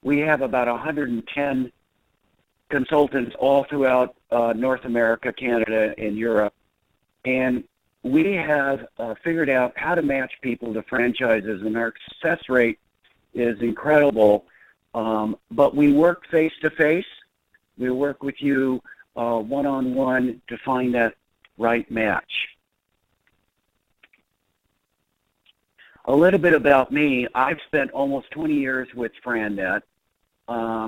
We have about 110 consultants all throughout North America, Canada, and Europe. And we have figured out how to match people to franchises, and our success rate is incredible. But we work face-to-face. We work with you one-on-one to find that right match. A little bit about me. I've spent almost 20 years with FranNet.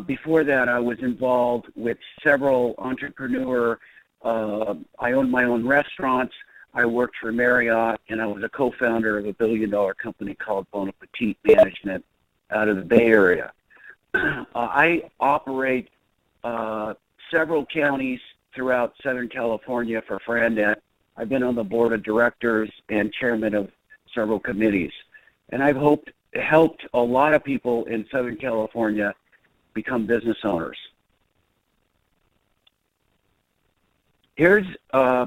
Before that, I was involved with several entrepreneur. I owned my own restaurants. I worked for Marriott, and I was a co-founder of a billion-dollar company called Bon Appetit Management out of the Bay Area. I operate several counties throughout Southern California for FranNet. I've been on the board of directors and chairman of several committees. And I've helped a lot of people in Southern California become business owners. Here's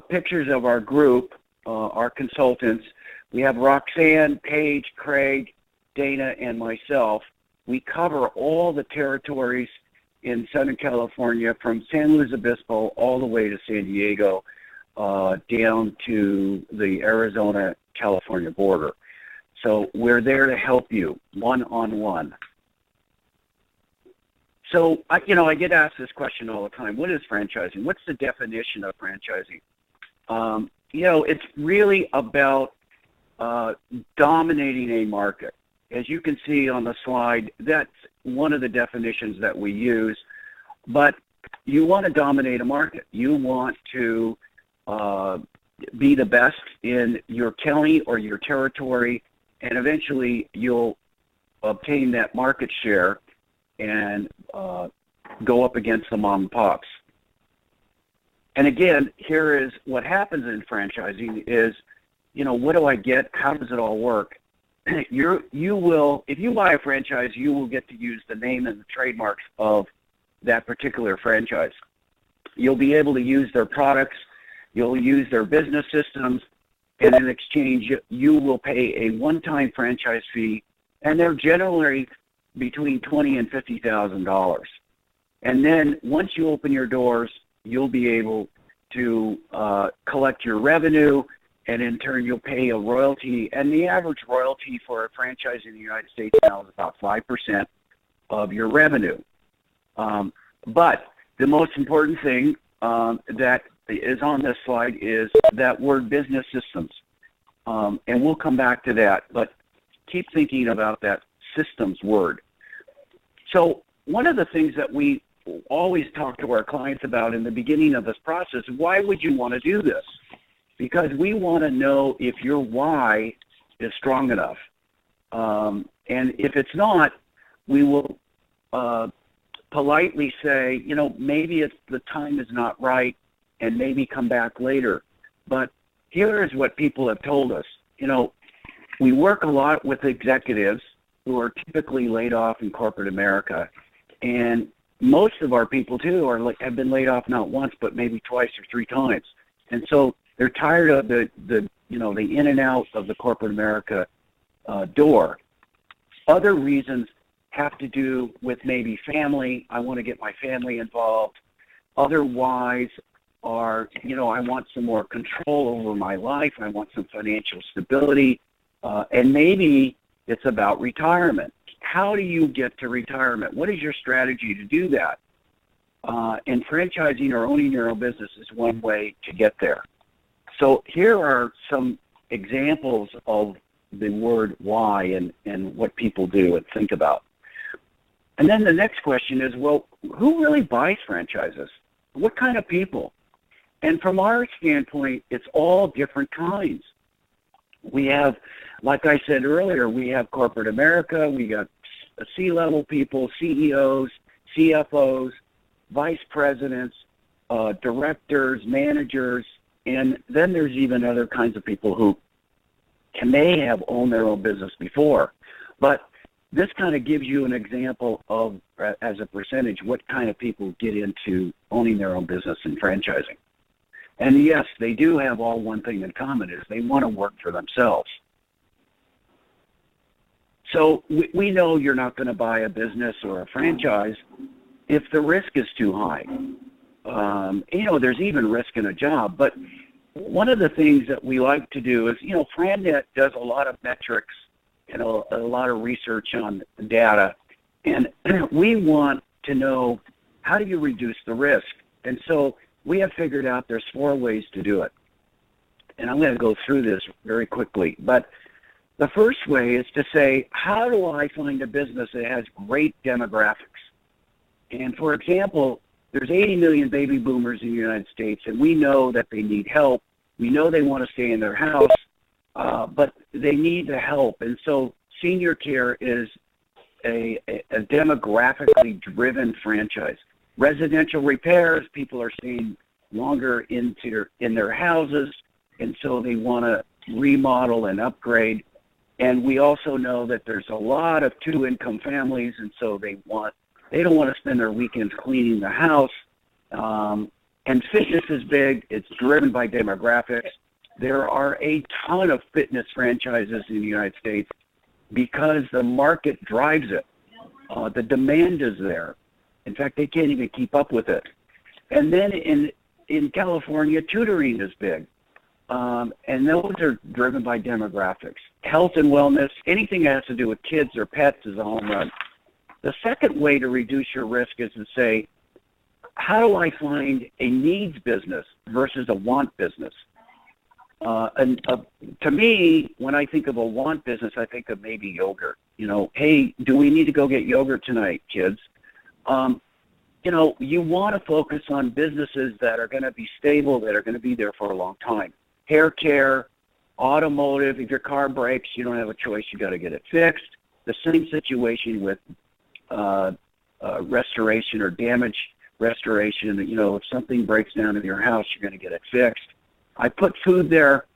pictures of our group, our consultants. We have Roxanne, Paige, Craig, Dana, and myself. We cover all the territories in Southern California from San Luis Obispo all the way to San Diego, down to the Arizona-California border. So we're there to help you one-on-one. So, I get asked this question all the time. What is franchising? What's the definition of franchising? It's really about dominating a market. As you can see on the slide, that's one of the definitions that we use. But you want to dominate a market. You want to be the best in your county or your territory, and eventually you'll obtain that market share and go up against the mom and pops. And again, here is what happens in franchising is, what do I get? How does it all work? You will, if you buy a franchise, you will get to use the name and the trademarks of that particular franchise. You'll be able to use their products, you'll use their business systems, and in exchange, you will pay a one-time franchise fee, and they're generally between $20,000 and $50,000. And then once you open your doors, you'll be able to collect your revenue, and in turn you'll pay a royalty. And the average royalty for a franchise in the United States now is about 5% of your revenue. But the most important thing that is on this slide is that word business systems. And we'll come back to that, but keep thinking about that systems word. So one of the things that we always talk to our clients about in the beginning of this process, why would you want to do this? Because we want to know if your why is strong enough. And if it's not, we will politely say, maybe the time is not right, and maybe come back later. But here is what people have told us. We work a lot with executives who are typically laid off in corporate America, and most of our people too have been laid off not once but maybe twice or three times, and so they're tired of the in and out of the corporate America door. Other reasons have to do with maybe family. I want to get my family involved. Otherwise are, I want some more control over my life. I want some financial stability, and maybe it's about retirement. How do you get to retirement? What is your strategy to do that? And franchising or owning your own business is one way to get there. So here are some examples of the word why and what people do and think about. And then the next question is, well, who really buys franchises? What kind of people? And from our standpoint, it's all different kinds. We have, like I said earlier, we have corporate America, we got C-level people, CEOs, CFOs, vice presidents, directors, managers, and then there's even other kinds of people who may have owned their own business before. But this kind of gives you an example of, as a percentage, what kind of people get into owning their own business and franchising. And yes, they do have all one thing in common, is they want to work for themselves. So we know you're not going to buy a business or a franchise if the risk is too high. There's even risk in a job. But one of the things that we like to do is, FranNet does a lot of metrics and a lot of research on data. And we want to know, how do you reduce the risk? And so we have figured out there's 4 ways to do it. And I'm going to go through this very quickly. But the first way is to say, how do I find a business that has great demographics? And for example, there's 80 million baby boomers in the United States, and we know that they need help. We know they want to stay in their house, but they need the help. And so senior care is a demographically driven franchise. Residential repairs, people are staying longer in their houses, and so they want to remodel and upgrade. And we also know that there's a lot of 2-income families, and so they don't want to spend their weekends cleaning the house. And fitness is big. It's driven by demographics. There are a ton of fitness franchises in the United States because the market drives it. The demand is there. In fact, they can't even keep up with it. And then in California, tutoring is big. And those are driven by demographics. Health and wellness, anything that has to do with kids or pets is a home run. The second way to reduce your risk is to say, how do I find a needs business versus a want business? To me, when I think of a want business, I think of maybe yogurt. Hey, do we need to go get yogurt tonight, kids? You want to focus on businesses that are going to be stable, that are going to be there for a long time. Hair care, automotive, if your car breaks, you don't have a choice, you got to get it fixed. The same situation with restoration or damage restoration. If something breaks down in your house, you're going to get it fixed. I put food there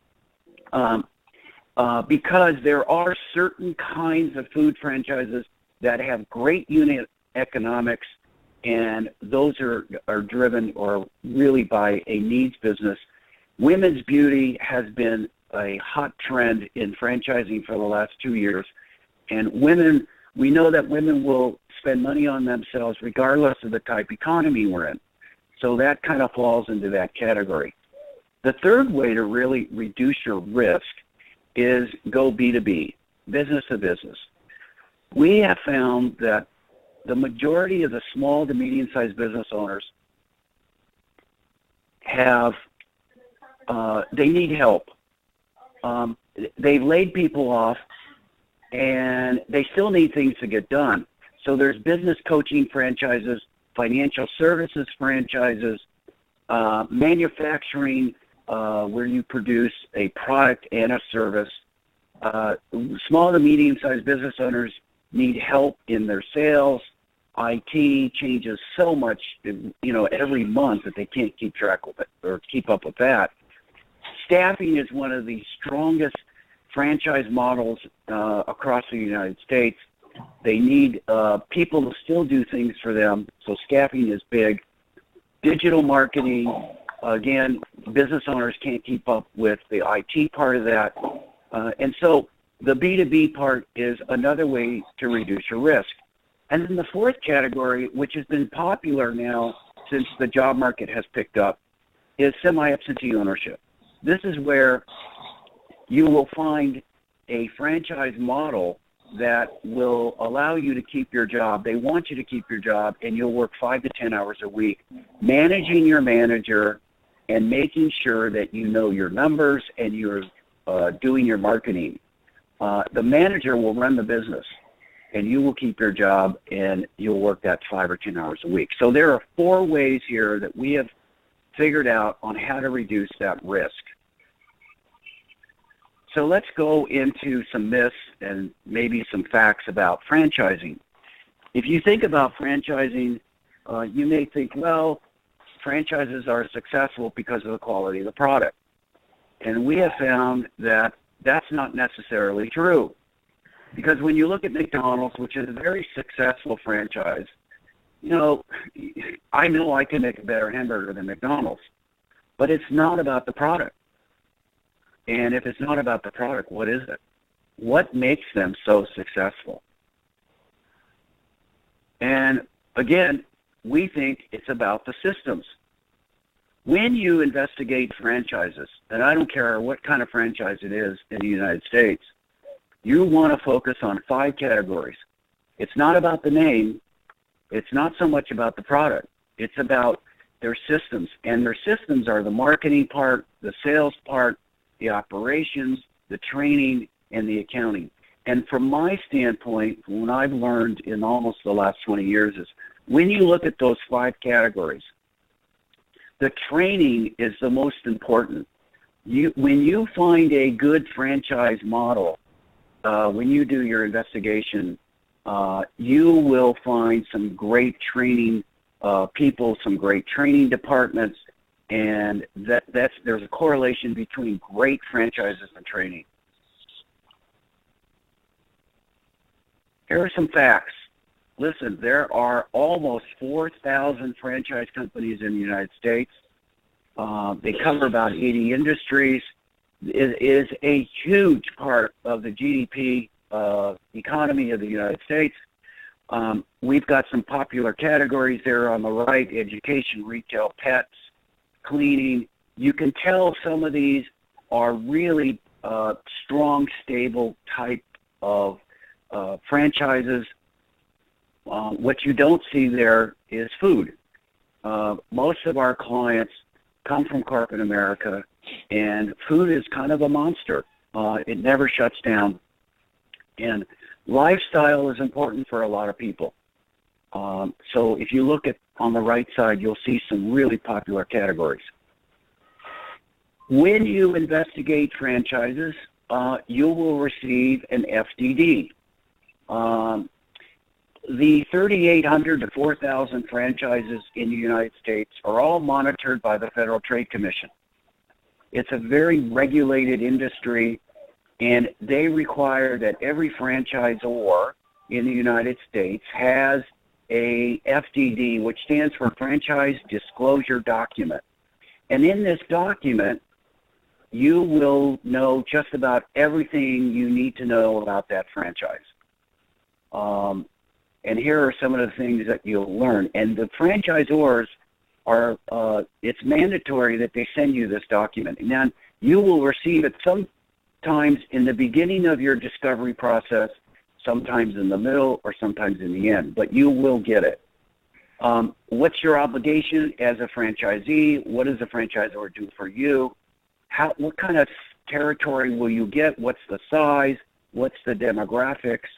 because there are certain kinds of food franchises that have great unit economics, and those are driven or really by a needs business. Women's beauty has been a hot trend in franchising for the last 2 years, and we know that women will spend money on themselves regardless of the type economy we're in. So that kind of falls into that category. The third way to really reduce your risk is go B2B, business to business. We have found that the majority of the small to medium-sized business owners they need help. They've laid people off, and they still need things to get done. So there's business coaching franchises, financial services franchises, manufacturing where you produce a product and a service. Small to medium-sized business owners need help in their sales. IT changes so much, every month that they can't keep track with it or keep up with that. Staffing is one of the strongest franchise models across the United States. They need people to still do things for them, so staffing is big. Digital marketing, again, business owners can't keep up with the IT part of that. And so the B2B part is another way to reduce your risk. And then the fourth category, which has been popular now since the job market has picked up, is semi-absentee ownership. This is where you will find a franchise model that will allow you to keep your job. They want you to keep your job, and you'll work 5 to 10 hours a week, managing your manager and making sure that you know your numbers and you're doing your marketing. The manager will run the business, and you will keep your job, and you'll work that 5 or 10 hours a week. So there are 4 ways here that we have figured out on how to reduce that risk. So let's go into some myths and maybe some facts about franchising. If you think about franchising, you may think, well, franchises are successful because of the quality of the product. And we have found that that's not necessarily true. Because when you look at McDonald's, which is a very successful franchise, I know I can make a better hamburger than McDonald's, but it's not about the product. And if it's not about the product, what is it? What makes them so successful? And again, we think it's about the systems. When you investigate franchises, and I don't care what kind of franchise it is in the United States, you want to focus on 5 categories. It's not about the name. It's not so much about the product. It's about their systems. And their systems are the marketing part, the sales part, the operations, the training, and the accounting. And from my standpoint, what I've learned in almost the last 20 years is when you look at those 5 categories, the training is the most important. When you find a good franchise model, when you do your investigation, you will find some great training people, some great training departments, and there's a correlation between great franchises and training. Here are some facts. Listen, there are almost 4,000 franchise companies in the United States. They cover about 80 industries. It is a huge part of the GDP economy of the United States. We've got some popular categories there on the right: education, retail, pets, cleaning. You can tell some of these are really strong, stable type of franchises. What you don't see there is food. Most of our clients come from corporate America, and food is kind of a monster. It never shuts down. And lifestyle is important for a lot of people. So if you look at on the right side, you'll see some really popular categories. When you investigate franchises, you will receive an FDD. The 3,800 to 4,000 franchises in the United States are all monitored by the Federal Trade Commission. It's a very regulated industry, and they require that every franchisor in the United States has a FDD, which stands for Franchise Disclosure Document. And in this document, you will know just about everything you need to know about that franchise. And here are some of the things that you'll learn. And the franchisors are, it's mandatory that they send you this document. And then you will receive it sometimes in the beginning of your discovery process, sometimes in the middle, or sometimes in the end, but you will get it. What's your obligation as a franchisee? What does the franchisor do for you? What kind of territory will you get? What's the size? What's the demographics?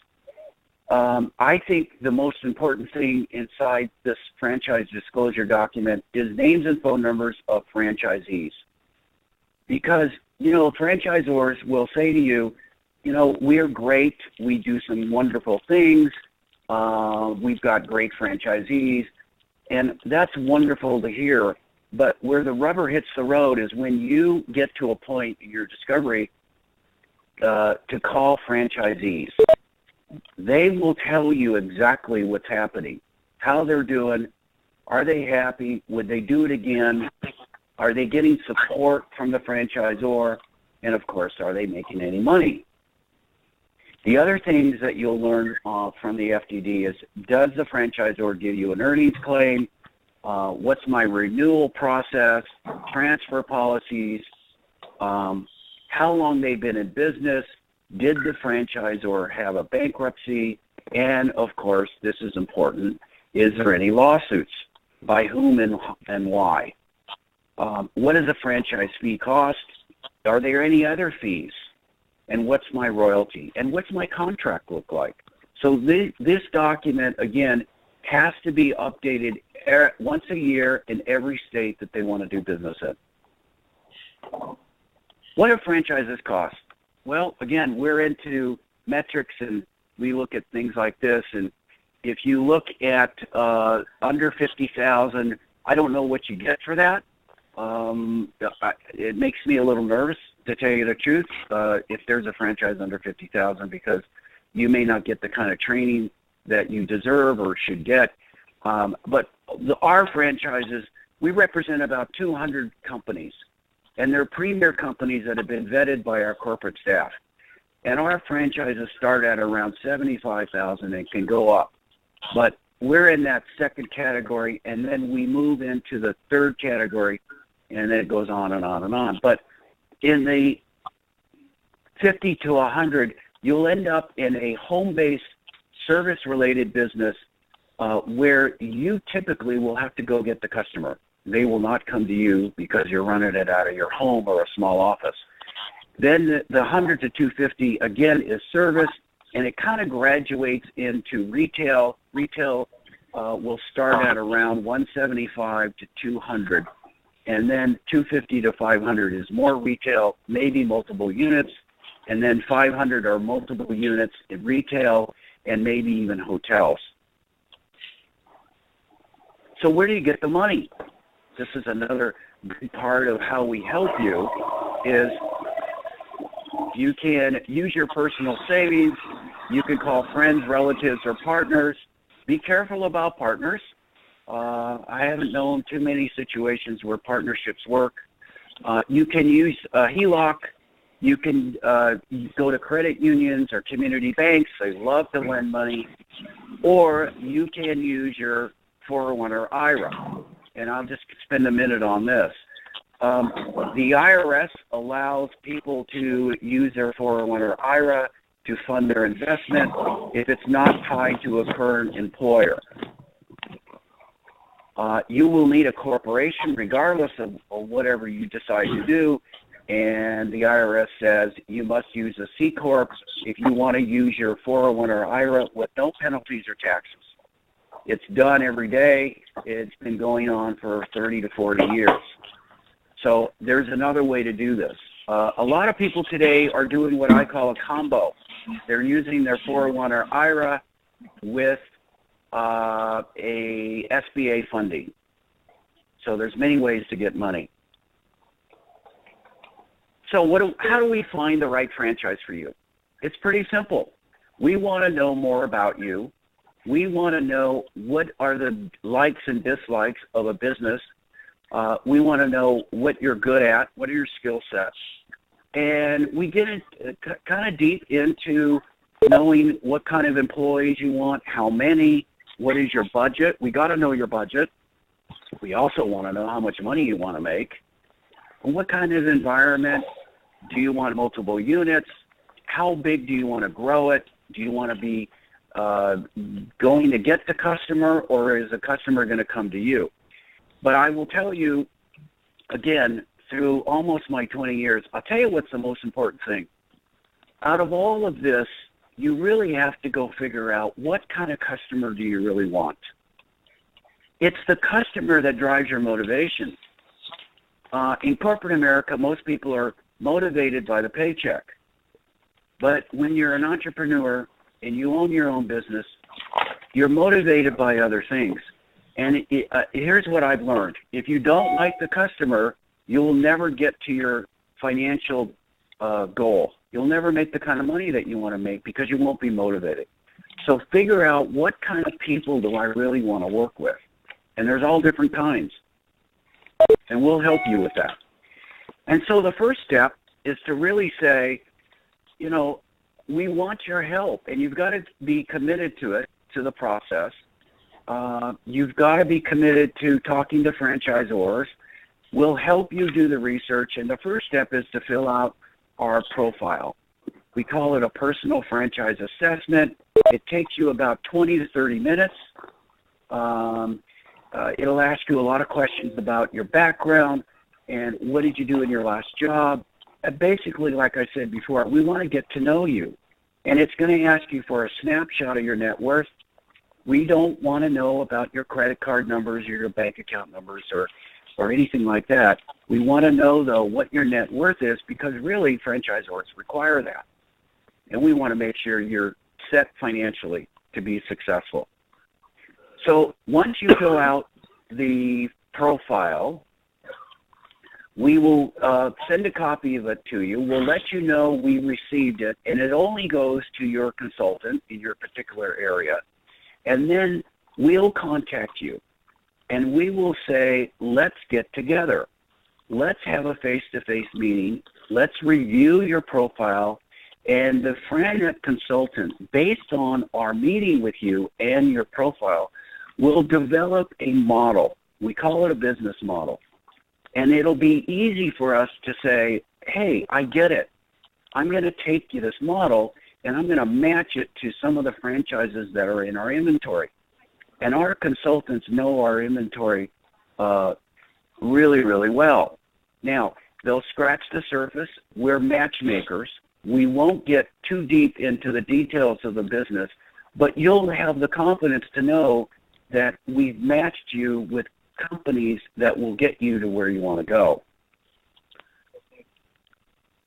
I think the most important thing inside this franchise disclosure document is names and phone numbers of franchisees. Because, franchisors will say to you, we're great, we do some wonderful things, we've got great franchisees, and that's wonderful to hear. But where the rubber hits the road is when you get to a point in your discovery to call franchisees. They will tell you exactly what's happening, how they're doing, are they happy, would they do it again, are they getting support from the franchisor, and of course, are they making any money? The other things that you'll learn from the FDD is, does the franchisor give you an earnings claim? What's my renewal process, transfer policies, how long they've been in business, did the franchisor have a bankruptcy, and of course, this is important, is there any lawsuits? By whom and why? What does a franchise fee cost? Are there any other fees? And what's my royalty? And what's my contract look like? So this document, again, has to be updated once a year in every state that they want to do business in. What do franchises cost? Well, again, we're into metrics, and we look at things like this. And if you look at under $50,000, I don't know what you get for that. It makes me a little nervous, to tell you the truth, if there's a franchise under $50,000, because you may not get the kind of training that you deserve or should get. But our franchises, we represent about 200 companies, and they're premier companies that have been vetted by our corporate staff. And our franchises start at around 75,000 and can go up. But we're in that second category, and then we move into the third category, and then it goes on and on and on. But in the 50 to 100, you'll end up in a home-based service-related business where you typically will have to go get the customer. They will not come to you because you're running it out of your home or a small office. Then the 100 to 250, again, is service, and it kind of graduates into retail. Retail will start at around 175 to 200, and then 250 to 500 is more retail, maybe multiple units, and then 500 are multiple units in retail and maybe even hotels. So where do you get the money? This is another big part of how we help you is you can use your personal savings. You can call friends, relatives, or partners. Be careful about partners. I haven't known too many situations where partnerships work. You can use HELOC. You can go to credit unions or community banks. They love to lend money. Or you can use your 401 or IRA. And I'll just spend a minute on this. The IRS allows people to use their 401 or IRA to fund their investment if it's not tied to a current employer. You will need a corporation regardless of whatever you decide to do, and the IRS says you must use a C Corp if you want to use your 401 or IRA with no penalties or taxes. It's done every day. It's been going on for 30 to 40 years. So there's another way to do this. A lot of people today are doing what I call a combo. They're using their 401 or IRA with a SBA funding. So there's many ways to get money. So how do we find the right franchise for you? It's pretty simple. We want to know more about you. We want to know what are the likes and dislikes of a business. We want to know what you're good at, what are your skill sets. And we get kind of deep into knowing what kind of employees you want, how many, what is your budget. We got to know your budget. We also want to know how much money you want to make. And what kind of environment do you want? Multiple units? How big do you want to grow it? Do you want to be going to get the customer, or is the customer going to come to you? But I will tell you, again, through almost my 20 years, I'll tell you what's the most important thing. Out of all of this, you really have to go figure out what kind of customer do you really want. It's the customer that drives your motivation. In corporate America, most people are motivated by the paycheck. But when you're an entrepreneur and you own your own business, you're motivated by other things. And here's what I've learned. If you don't like the customer, you'll never get to your financial goal. You'll never make the kind of money that you want to make because you won't be motivated. So figure out what kind of people do I really want to work with. And there's all different kinds. And we'll help you with that. And so the first step is to really say, you know, we want your help, and you've got to be committed to it, to the process. You've got to be committed to talking to franchisors. We'll help you do the research, and the first step is to fill out our profile. We call it a personal franchise assessment. It takes you about 20 to 30 minutes. It'll ask you a lot of questions about your background and what did you do in your last job. Basically, like I said before, we want to get to know you. And it's going to ask you for a snapshot of your net worth. We don't want to know about your credit card numbers or your bank account numbers or anything like that. We want to know, though, what your net worth is, because really franchisors require that. And we want to make sure you're set financially to be successful. So once you fill out the profile, we will send a copy of it to you. We'll let you know we received it, and it only goes to your consultant in your particular area. And then we'll contact you, and we will say, let's get together. Let's have a face-to-face meeting. Let's review your profile, And the FranNet consultant, based on our meeting with you and your profile, will develop a model. We call it a business model. And it'll be easy for us to say, hey, I get it. I'm going to take you this model, and I'm going to match it to some of the franchises that are in our inventory. And our consultants know our inventory really, really well. Now, they'll scratch the surface. We're matchmakers. We won't get too deep into the details of the business, but you'll have the confidence to know that we've matched you with companies that will get you to where you want to go.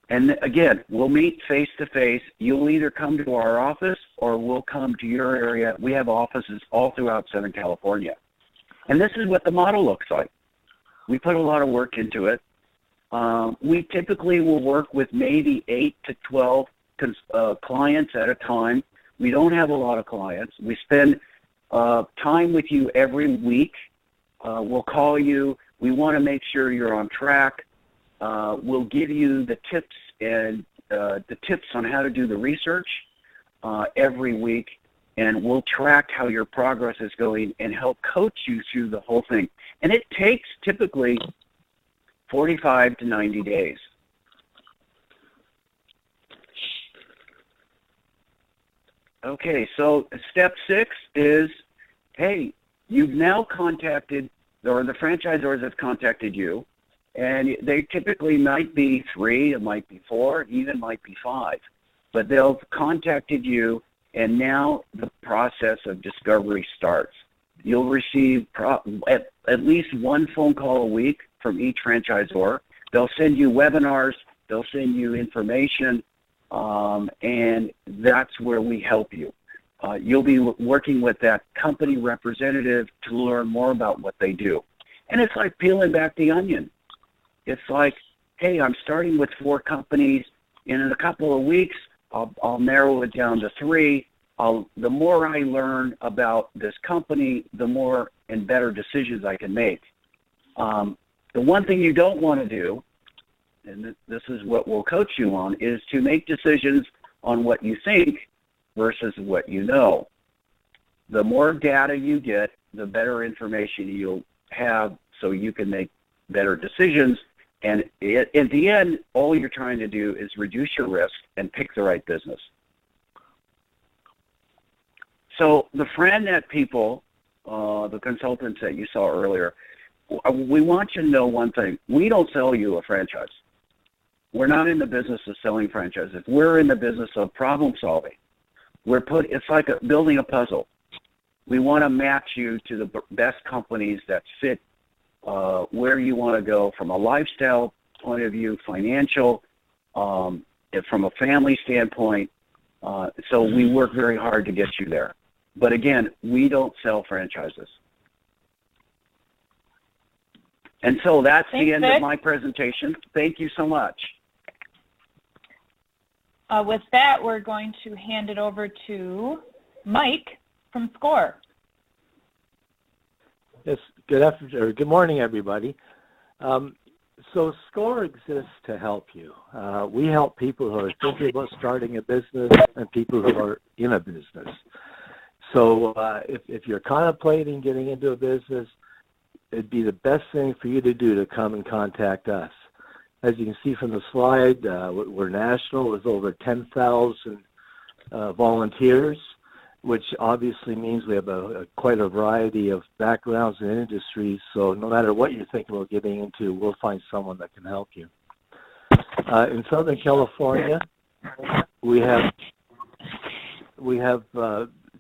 And again, we'll meet face-to-face. You'll either come to our office or we'll come to your area. We have offices all throughout Southern California. And this is what the model looks like. We put a lot of work into it. We typically will work with maybe 8 to 12 clients at a time. We don't have a lot of clients. We spend time with you every week. We'll call you. We want to make sure you're on track. We'll give you the tips and the tips on how to do the research every week, and we'll track how your progress is going and help coach you through the whole thing. And it takes typically 45 to 90 days. Okay, so step 6 is, hey, you've now contacted, or the franchisors have contacted you, and they typically might be 3, it might be 4, even might be 5. But they'll have contacted you, and now the process of discovery starts. You'll receive at least 1 phone call a week from each franchisor. They'll send you webinars, they'll send you information, and that's where we help you. You'll be working with that company representative to learn more about what they do. And it's like peeling back the onion. It's like, hey, I'm starting with 4 companies, and in a couple of weeks, I'll narrow it down to 3. The more I learn about this company, the more and better decisions I can make. The one thing you don't want to do, and this is what we'll coach you on, is to make decisions on what you think versus what you know. The more data you get, the better information you'll have so you can make better decisions. And in the end, all you're trying to do is reduce your risk and pick the right business. So the FranNet people, the consultants that you saw earlier, we want you to know one thing. We don't sell you a franchise. We're not in the business of selling franchises. We're in the business of problem solving. It's like building a puzzle. We want to match you to the best companies that fit where you want to go from a lifestyle point of view, financial, from a family standpoint. So we work very hard to get you there. But again, we don't sell franchises. And so that's the end of my presentation. Thank you so much. With that, we're going to hand it over to Mike from SCORE. Yes, good morning, everybody. So SCORE exists to help you. We help people who are thinking about starting a business and people who are in a business. So if you're contemplating getting into a business, it'd be the best thing for you to do to come and contact us. As you can see from the slide, we're national with over 10,000 volunteers, which obviously means we have quite a variety of backgrounds and industries. So no matter what you're thinking about getting into, we'll find someone that can help you. In Southern California, we have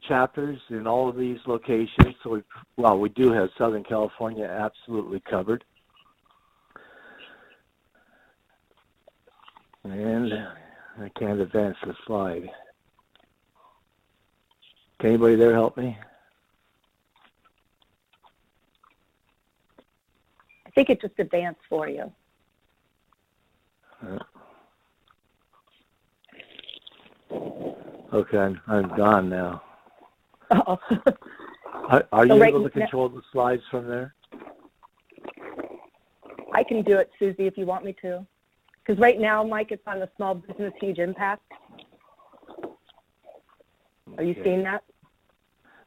chapters in all of these locations. So we do have Southern California absolutely covered. And I can't advance the slide. Can anybody there help me? I think it just advanced for you. Okay, I'm gone now. Uh-oh. Are you able to control the slides from there? I can do it, Susie, if you want me to. Because right now, Mike, it's on the small business, huge impact. Are you seeing that?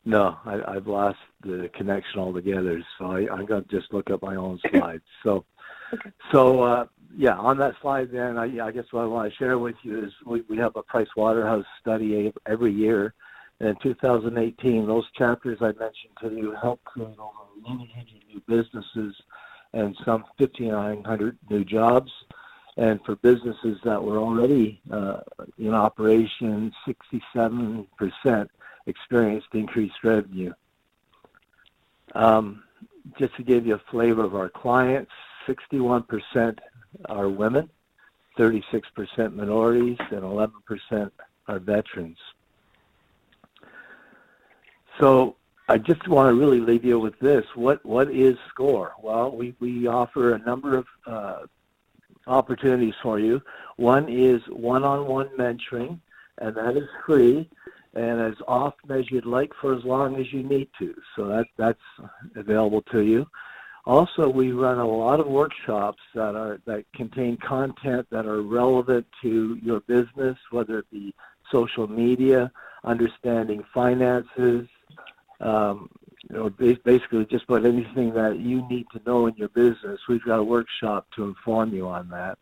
No, I've lost the connection altogether, so I'm going to just look up my own slides. So, Okay. Yeah, on that slide then, I guess what I want to share with you is we have a Price Waterhouse study every year. And in 2018, those chapters I mentioned to you helped create over 1,100 new businesses and some 5,900 new jobs. And for businesses that were already in operation, 67% experienced increased revenue. Just to give you a flavor of our clients, 61% are women, 36% minorities, and 11% are veterans. So I just want to really leave you with this. What is SCORE? Well, we offer a number of opportunities for you. One is one-on-one mentoring, and that is free and is off as you'd like for as long as you need to. So that's available to you. Also, we run a lot of workshops that contain content that are relevant to your business, whether it be social media, understanding finances, basically just about anything that you need to know in your business. We've got a workshop to inform you on that.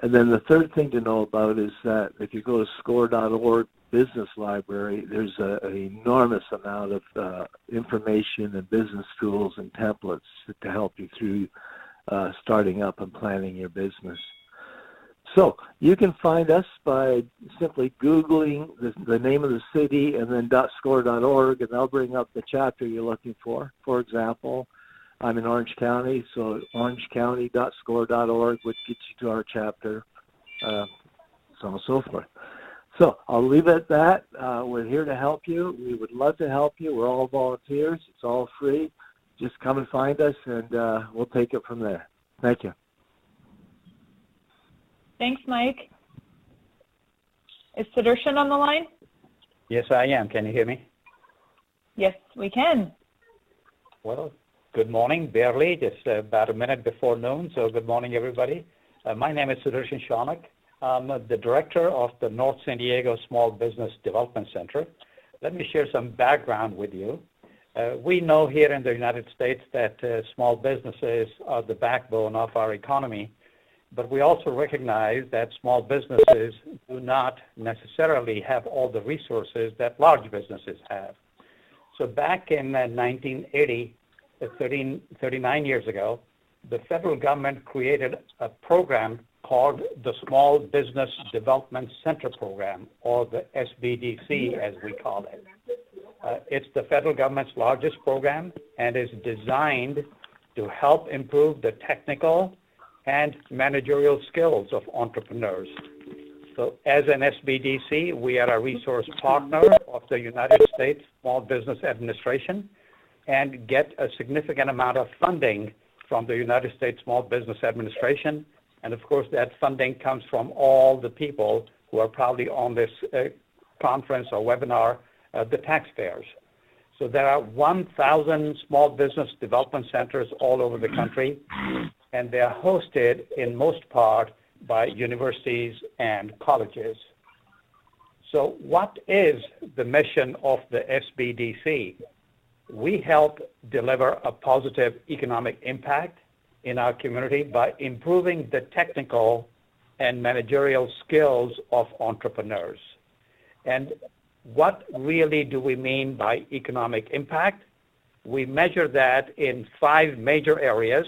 And then the third thing to know about is that if you go to score.org business library, there's an enormous amount of information and business tools and templates to help you through starting up and planning your business. So you can find us by simply Googling the name of the city and then .score.org, and they'll bring up the chapter you're looking for. For example, I'm in Orange County, so orangecounty.score.org would get you to our chapter, so on and so forth. So I'll leave it at that. We're here to help you. We would love to help you. We're all volunteers. It's all free. Just come and find us, and we'll take it from there. Thank you. Thanks, Mike. Is Sudarshan on the line? Yes, I am. Can you hear me? Yes, we can. Well, good morning, barely. Just about a minute before noon, so good morning, everybody. My name is Sudarshan Shanak. I'm the director of the North San Diego Small Business Development Center. Let me share some background with you. We know here in the United States that small businesses are the backbone of our economy, but we also recognize that small businesses do not necessarily have all the resources that large businesses have. So back in 1980, 39 years ago, the federal government created a program called the Small Business Development Center Program, or the SBDC as we call it. It's the federal government's largest program and is designed to help improve the technical and managerial skills of entrepreneurs. So as an SBDC, we are a resource partner of the United States Small Business Administration and get a significant amount of funding from the United States Small Business Administration. And of course, that funding comes from all the people who are probably on this conference or webinar, the taxpayers. So there are 1,000 small business development centers all over the country, and they are hosted in most part by universities and colleges. So what is the mission of the SBDC? We help deliver a positive economic impact in our community by improving the technical and managerial skills of entrepreneurs. And what really do we mean by economic impact? We measure that in 5 major areas.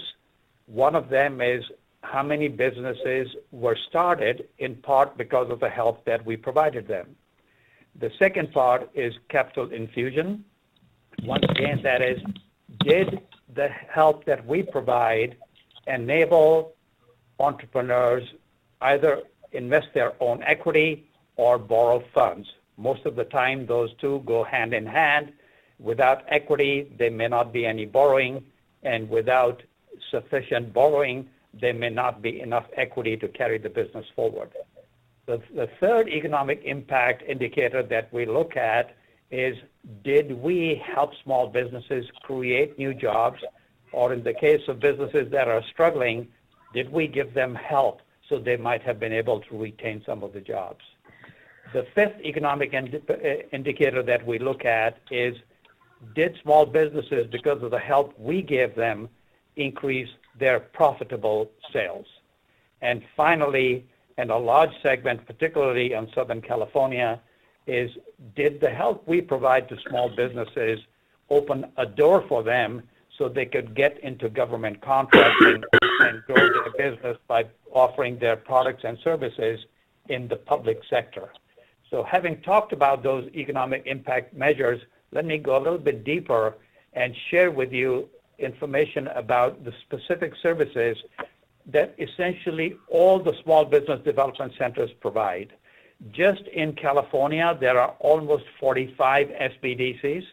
One of them is how many businesses were started in part because of the help that we provided them. The second part is capital infusion. Once again, that is, did the help that we provide enable entrepreneurs either invest their own equity or borrow funds? Most of the time, those two go hand in hand. Without equity, there may not be any borrowing, and without sufficient borrowing, there may not be enough equity to carry the business forward. The third economic impact indicator that we look at is, did we help small businesses create new jobs? Or in the case of businesses that are struggling, did we give them help so they might have been able to retain some of the jobs? The fifth economic indicator that we look at is, did small businesses, because of the help we gave them, increase their profitable sales? And finally, and a large segment, particularly in Southern California, is, did the help we provide to small businesses open a door for them so they could get into government contracting and grow their business by offering their products and services in the public sector? So having talked about those economic impact measures, let me go a little bit deeper and share with you information about the specific services that essentially all the small business development centers provide. Just in California, there are almost 45 SBDCs,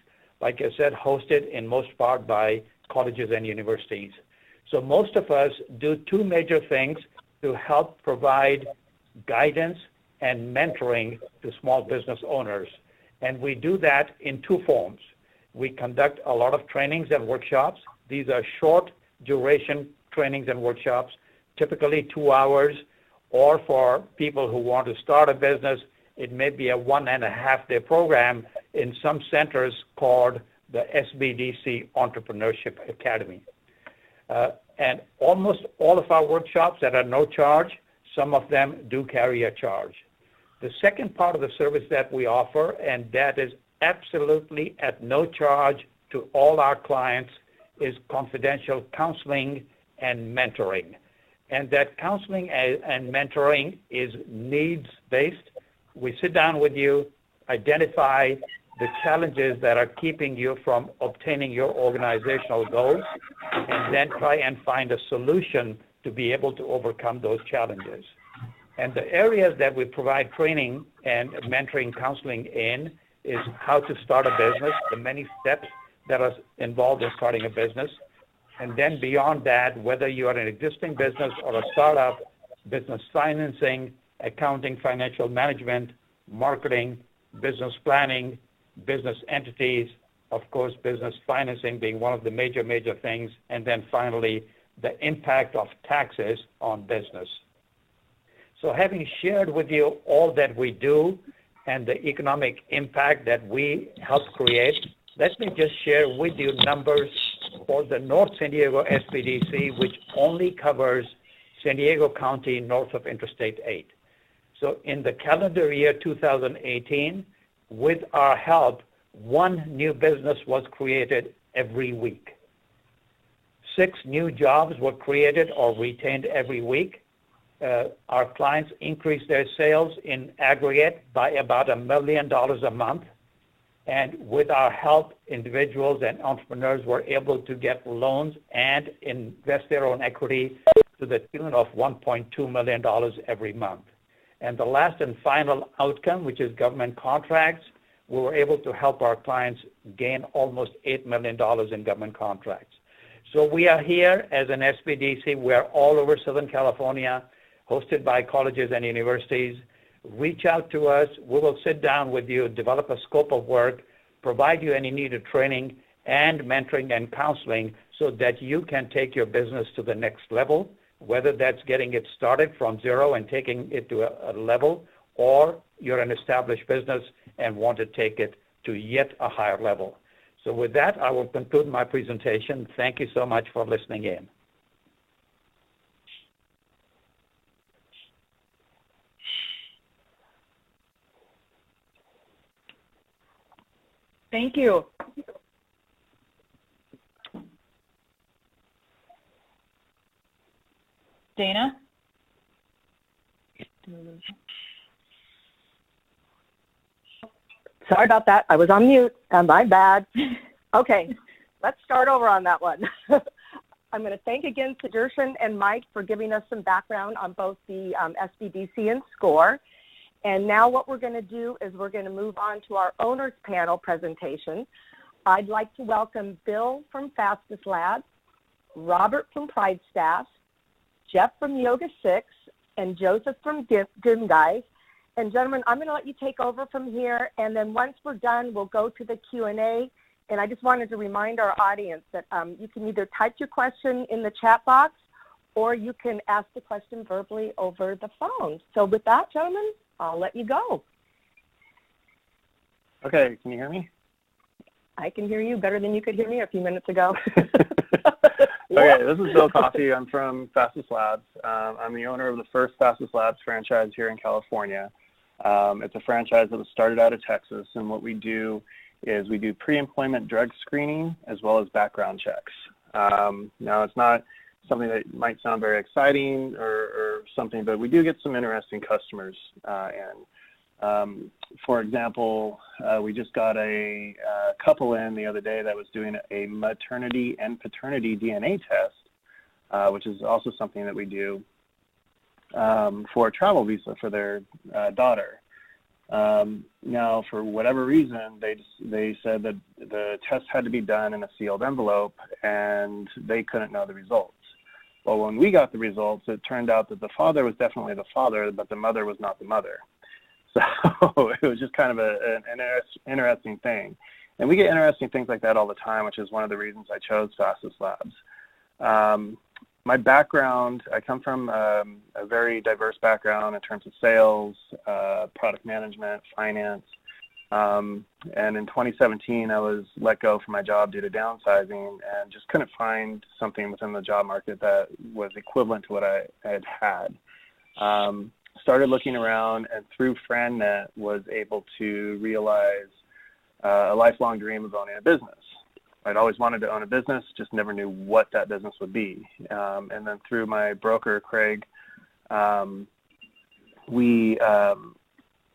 like I said, hosted in most part by colleges and universities. So most of us do two major things to help provide guidance and mentoring to small business owners. And we do that in two forms. We conduct a lot of trainings and workshops. These are short duration trainings and workshops, typically 2 hours, or for people who want to start a business, it may be a 1.5-day program in some centers called the SBDC Entrepreneurship Academy. And almost all of our workshops that are no charge, some of them do carry a charge. The second part of the service that we offer, and that is absolutely at no charge to all our clients, is confidential counseling and mentoring. And that counseling and mentoring is needs-based. We sit down with you, identify the challenges that are keeping you from obtaining your organizational goals, and then try and find a solution to be able to overcome those challenges. And the areas that we provide training and mentoring counseling in is how to start a business, the many steps that are involved in starting a business. And then beyond that, whether you are an existing business or a startup, business financing, accounting, financial management, marketing, business planning, business entities, of course, business financing being one of the major things, and then finally, the impact of taxes on business. So having shared with you all that we do and the economic impact that we help create, let me just share with you numbers for the North San Diego SBDC, which only covers San Diego County north of Interstate 8. So in the calendar year 2018, with our help, 1 new business was created every week. 6 new jobs were created or retained every week. Our clients increased their sales in aggregate by about $1 million a month. And with our help, individuals and entrepreneurs were able to get loans and invest their own equity to the tune of $1.2 million every month. And the last and final outcome, which is government contracts, we were able to help our clients gain almost $8 million in government contracts. So we are here as an SBDC. We're all over Southern California, hosted by colleges and universities. Reach out to us. We will sit down with you, develop a scope of work, provide you any needed training and mentoring and counseling so that you can take your business to the next level, whether that's getting it started from zero and taking it to a level, or you're an established business and want to take it to yet a higher level. So with that, I will conclude my presentation. Thank you so much for listening in. Thank you. Dana? Sorry about that. I was on mute. My bad. Okay, let's start over on that one. I'm going to thank again Sudarshan and Mike for giving us some background on both the SBDC and SCORE. And now what we're going to do is we're going to move on to our owners panel presentation. I'd like to welcome Bill from Fastest Labs, Robert from Pride Staff, Jeff from Yoga 6, and Joseph from Dim Guys. And gentlemen, I'm going to let you take over from here, and then once we're done, we'll go to the Q&A. And I just wanted to remind our audience that you can either type your question in the chat box, or you can ask the question verbally over the phone. So with that, gentlemen, I'll let you go. Okay, can you hear me? I can hear you better than you could hear me a few minutes ago. Okay, this is Bill Coffey. I'm from Fastest Labs. I'm the owner of the first Fastest Labs franchise here in California. It's a franchise that was started out of Texas, and what we do is we do pre-employment drug screening as well as background checks. Now, it's not something that might sound very exciting or something, but we do get some interesting customers in. For example, we just got a couple in the other day that was doing a maternity and paternity DNA test, which is also something that we do for a travel visa for their daughter. Now, for whatever reason, they said that the test had to be done in a sealed envelope, and they couldn't know the results. Well, when we got the results, it turned out that the father was definitely the father, but the mother was not the mother. So it was just kind of an interesting thing. And we get interesting things like that all the time, which is one of the reasons I chose Fastest Labs. My background, I come from a very diverse background in terms of sales, product management, finance. And in 2017, I was let go from my job due to downsizing and just couldn't find something within the job market that was equivalent to what I had. Started looking around, and through FranNet was able to realize a lifelong dream of owning a business. I'd always wanted to own a business, just never knew what that business would be. And then through my broker, Craig, we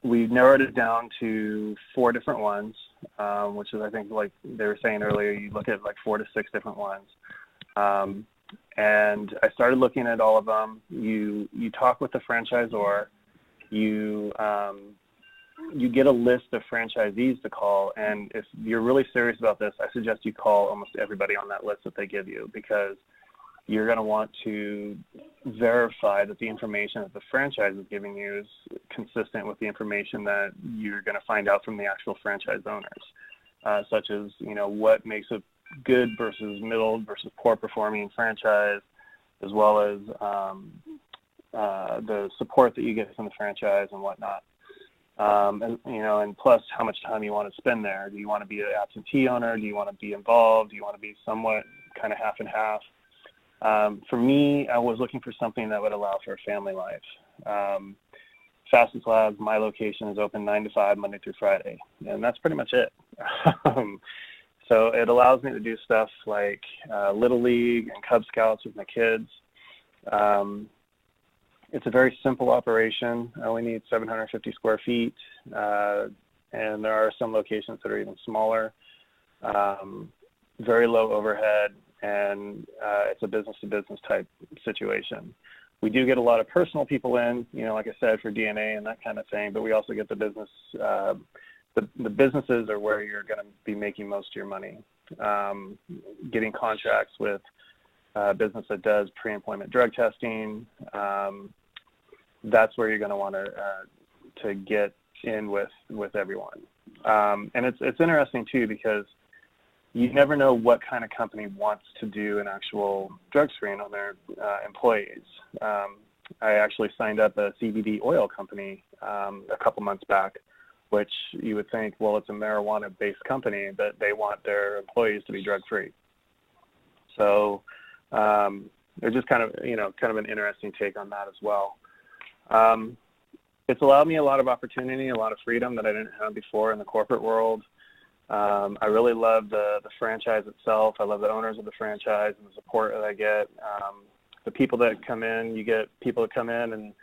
narrowed it down to 4 different ones, which is, I think, like they were saying earlier, you look at like 4 to 6 different ones. And I started looking at all of them. You talk with the franchisor. You get a list of franchisees to call, and if you're really serious about this, I suggest you call almost everybody on that list that they give you, because you're going to want to verify that the information that the franchise is giving you is consistent with the information that you're going to find out from the actual franchise owners, such as, what makes a good versus middle versus poor performing franchise, as well as the support that you get from the franchise and whatnot. And plus how much time you want to spend there. Do you want to be an absentee owner? Do you want to be involved? Do you want to be somewhat kind of half and half? For me, I was looking for something that would allow for a family life. Fastest Labs, my location is open 9 to 5, Monday through Friday, and that's pretty much it. So it allows me to do stuff like Little League and Cub Scouts with my kids. It's a very simple operation. I only need 750 square feet, and there are some locations that are even smaller. Very low overhead, and it's a business-to-business type situation. We do get a lot of personal people in, like I said, for DNA and that kind of thing, but we also get the business. The businesses are where you're going to be making most of your money. Getting contracts with a business that does pre-employment drug testing, that's where you're going to want to get in with everyone. And it's interesting too, because you never know what kind of company wants to do an actual drug screen on their employees. I actually signed up a CBD oil company a couple months back, which you would think, well, it's a marijuana-based company, but they want their employees to be drug-free. So they're just kind of an interesting take on that as well. It's allowed me a lot of opportunity, a lot of freedom that I didn't have before in the corporate world. I really love the franchise itself. I love the owners of the franchise and the support that I get. The people that come in, you get people that come in, and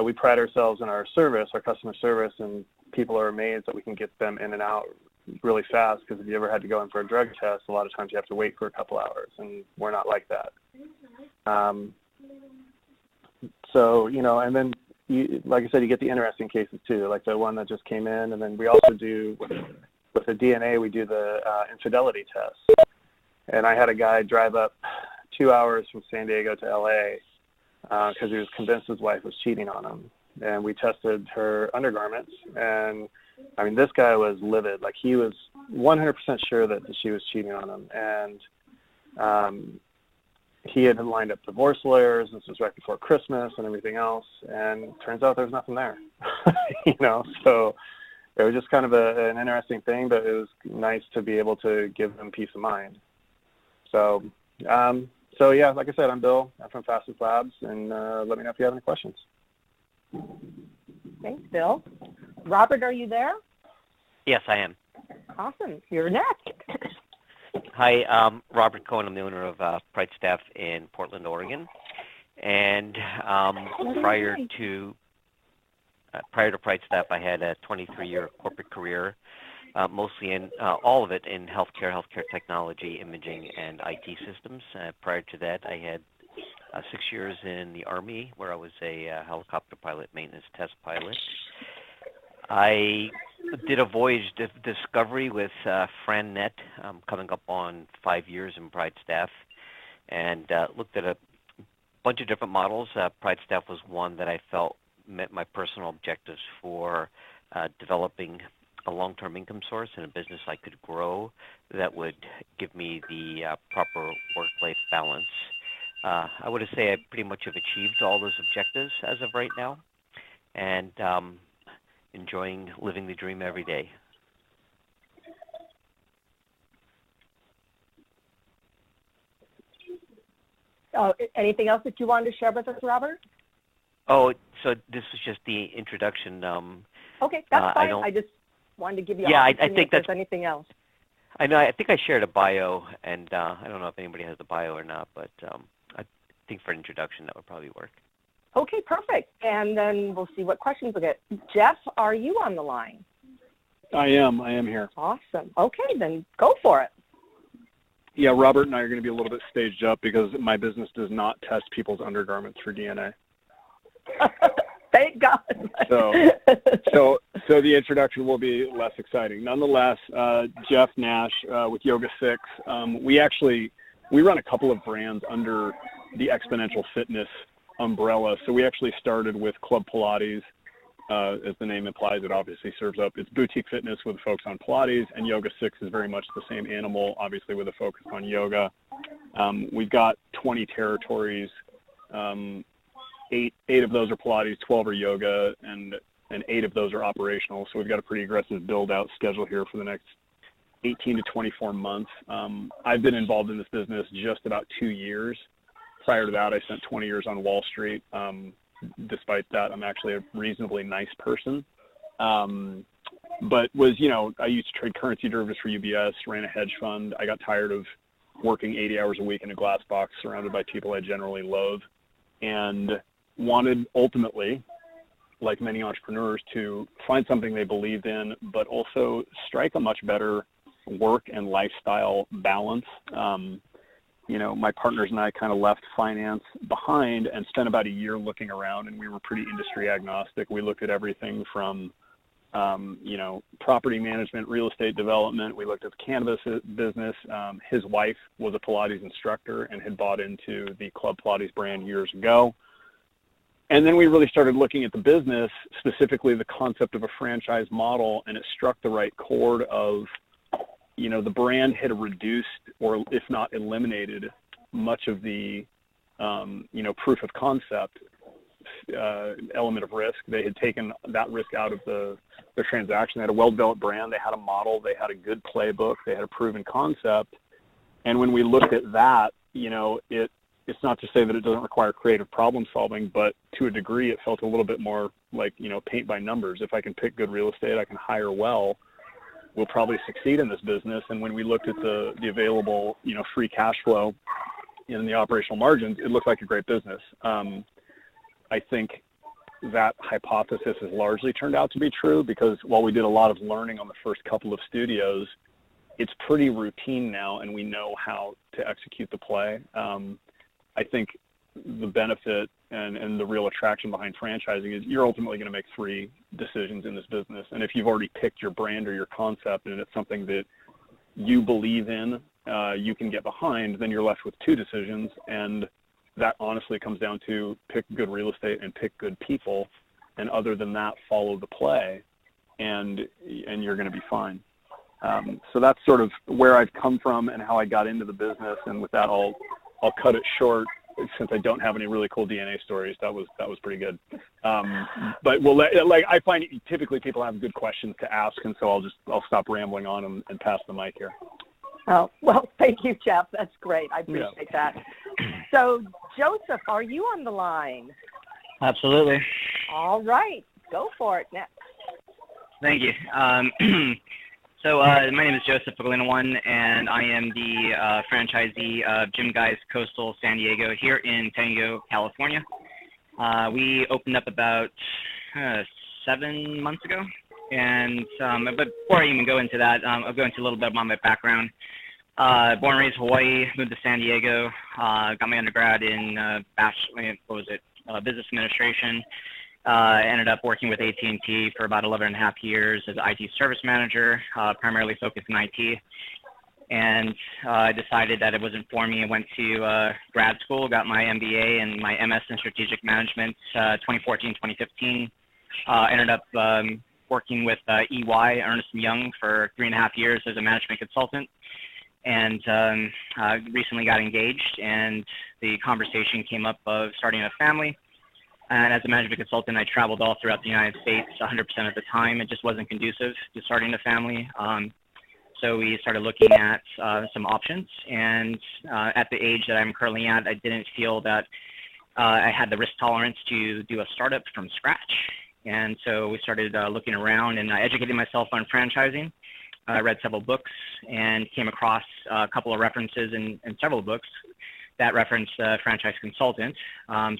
we pride ourselves in our service, our customer service, and people are amazed that we can get them in and out really fast, because if you ever had to go in for a drug test, a lot of times you have to wait for a couple hours, and we're not like that. So, and then, like I said, you get the interesting cases too, like the one that just came in, and then we also do, with the DNA, we do the infidelity test. And I had a guy drive up 2 hours from San Diego to LA because he was convinced his wife was cheating on him. And we tested her undergarments, and I mean, this guy was livid. Like, he was 100% sure that she was cheating on him. And he had lined up divorce lawyers. This was right before Christmas and everything else. And turns out there was nothing there, So it was just kind of an interesting thing, but it was nice to be able to give them peace of mind. So, yeah, like I said, I'm Bill. I'm from Fastest Labs, and let me know if you have any questions. Thanks, Bill. Robert, are you there? Yes, I am. Awesome. You're next. Hi, Robert Cohen. I'm the owner of Pride Staff in Portland, Oregon. And prior to Pride Staff, I had a 23-year corporate career, mostly in all of it in healthcare technology, imaging, and IT systems. Prior to that, I had 6 years in the Army, where I was a helicopter pilot, maintenance test pilot. I did a voyage discovery with FranNet, coming up on 5 years in Pride Staff, and looked at a bunch of different models. Pride Staff was one that I felt met my personal objectives for developing a long-term income source and a business I could grow that would give me the proper work-life balance. I would say I pretty much have achieved all those objectives as of right now, and enjoying living the dream every day. Anything else that you wanted to share with us, Robert? Oh, so this was just the introduction. Okay, that's fine. I just wanted to give you I think if there's anything else. I know. I think I shared a bio, and I don't know if anybody has the bio or not, but I think for an introduction that would probably work. Okay, perfect. And then we'll see what questions we'll get. Jeff, are you on the line? I am here. Awesome. Okay, then go for it. Yeah, Robert and I are going to be a little bit staged up because my business does not test people's undergarments for DNA. Thank God. So the introduction will be less exciting. Nonetheless, Jeff Nash with Yoga 6, we run a couple of brands under the Exponential Fitness umbrella. So we actually started with Club Pilates. As the name implies, it obviously serves up. It's boutique fitness with a focus on Pilates, and Yoga 6 is very much the same animal, obviously with a focus on yoga. We've got 20 territories. Eight of those are Pilates, 12 are yoga, and 8 of those are operational. So we've got a pretty aggressive build-out schedule here for the next 18 to 24 months. I've been involved in this business just about 2 years. Prior to that, I spent 20 years on Wall Street. Despite that, I'm actually a reasonably nice person. But I used to trade currency derivatives for UBS, ran a hedge fund. I got tired of working 80 hours a week in a glass box surrounded by people I generally loathe, and wanted ultimately, like many entrepreneurs, to find something they believed in, but also strike a much better work and lifestyle balance. My partners and I kind of left finance behind and spent about a year looking around, and we were pretty industry agnostic. We looked at everything from, property management, real estate development. We looked at the cannabis business. His wife was a Pilates instructor and had bought into the Club Pilates brand years ago. And then we really started looking at the business, specifically the concept of a franchise model, and it struck the right chord of, the brand had reduced, or if not eliminated, much of the, proof of concept element of risk. They had taken that risk out of their transaction. They had a well-developed brand. They had a model. They had a good playbook. They had a proven concept. And when we looked at that, it's not to say that it doesn't require creative problem solving, but to a degree, it felt a little bit more like, paint by numbers. If I can pick good real estate, I can hire well, we'll probably succeed in this business. And when we looked at the available, free cash flow in the operational margins, it looked like a great business. I think that hypothesis has largely turned out to be true because while we did a lot of learning on the first couple of studios, it's pretty routine now, and we know how to execute the play. I think the benefit and the real attraction behind franchising is you're ultimately going to make 3 decisions in this business. And if you've already picked your brand or your concept and it's something that you believe in, you can get behind, then you're left with 2 decisions. And that honestly comes down to pick good real estate and pick good people. And other than that, follow the play and you're going to be fine. So that's sort of where I've come from and how I got into the business. And with that, I'll cut it short. since I don't have any really cool DNA stories, that was pretty good. But I find typically people have good questions to ask, and so I'll stop rambling on and pass the mic here. Oh, well, thank you, Jeff. That's great. I appreciate that. So, Joseph, are you on the line? Absolutely. All right. Go for it next. Thank you. So my name is Joseph Paglinawan, and I am the franchisee of Gym Guys Coastal San Diego here in San Diego, California. We opened up about 7 months ago. And but before I even go into that, I'll go into a little bit about my background. Born and raised Hawaii, moved to San Diego, got my undergrad in business administration. Ended up working with AT&T for about 11 and a half years as IT service manager, primarily focused in IT. And I decided that it wasn't for me. I went to grad school, got my MBA and my MS in strategic management, 2014, 2015. Ended up working with EY, Ernst & Young, for 3.5 years as a management consultant. And recently got engaged, and the conversation came up of starting a family. And as a management consultant, I traveled all throughout the United States 100% of the time. It just wasn't conducive to starting a family. So we started looking at some options. And at the age that I'm currently at, I didn't feel that I had the risk tolerance to do a startup from scratch. And so we started looking around and educating myself on franchising. I read several books and came across a couple of references in several books that referenced franchise consultant.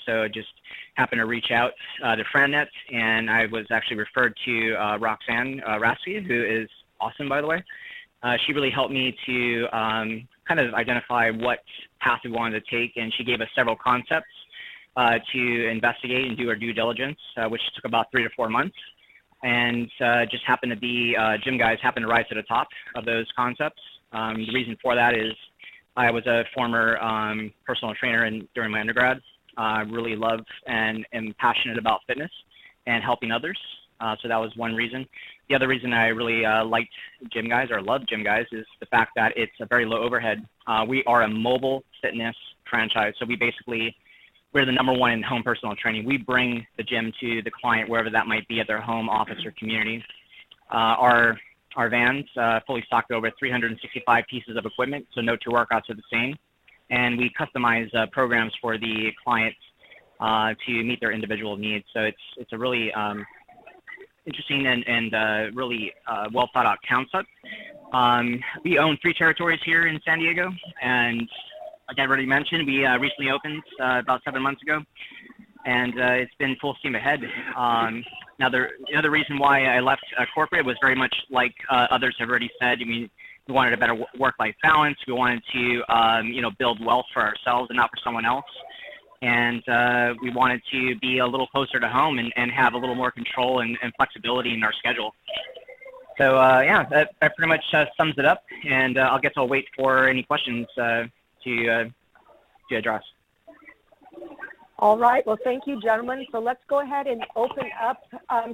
So I just happened to reach out to FranNet, and I was actually referred to Roxanne Rasky, who is awesome, by the way. She really helped me to kind of identify what path we wanted to take, and she gave us several concepts to investigate and do our due diligence, which took about 3 to 4 months. And just happened to be, Gym Guys happened to rise to the top of those concepts. The reason for that is I was a former personal trainer during my undergrad. I really love and am passionate about fitness and helping others. So that was one reason. The other reason I really liked Gym Guys or loved Gym Guys is the fact that it's a very low overhead. We are a mobile fitness franchise. So we're the number one in home personal training. We bring the gym to the client wherever that might be, at their home, office, or community. Our vans fully stocked over 365 pieces of equipment, so no two workouts are the same. And we customize programs for the clients to meet their individual needs. So it's a really interesting and really well thought out concept. We own 3 territories here in San Diego, and like I already mentioned, we recently opened about 7 months ago, and it's been full steam ahead. Now, the other reason why I left corporate was very much like others have already said. I mean, we wanted a better work-life balance. We wanted to, build wealth for ourselves and not for someone else. And we wanted to be a little closer to home and have a little more control and flexibility in our schedule. So, that pretty much sums it up. And I guess I'll wait for any questions to address. All right. Well, thank you, gentlemen. So let's go ahead and open up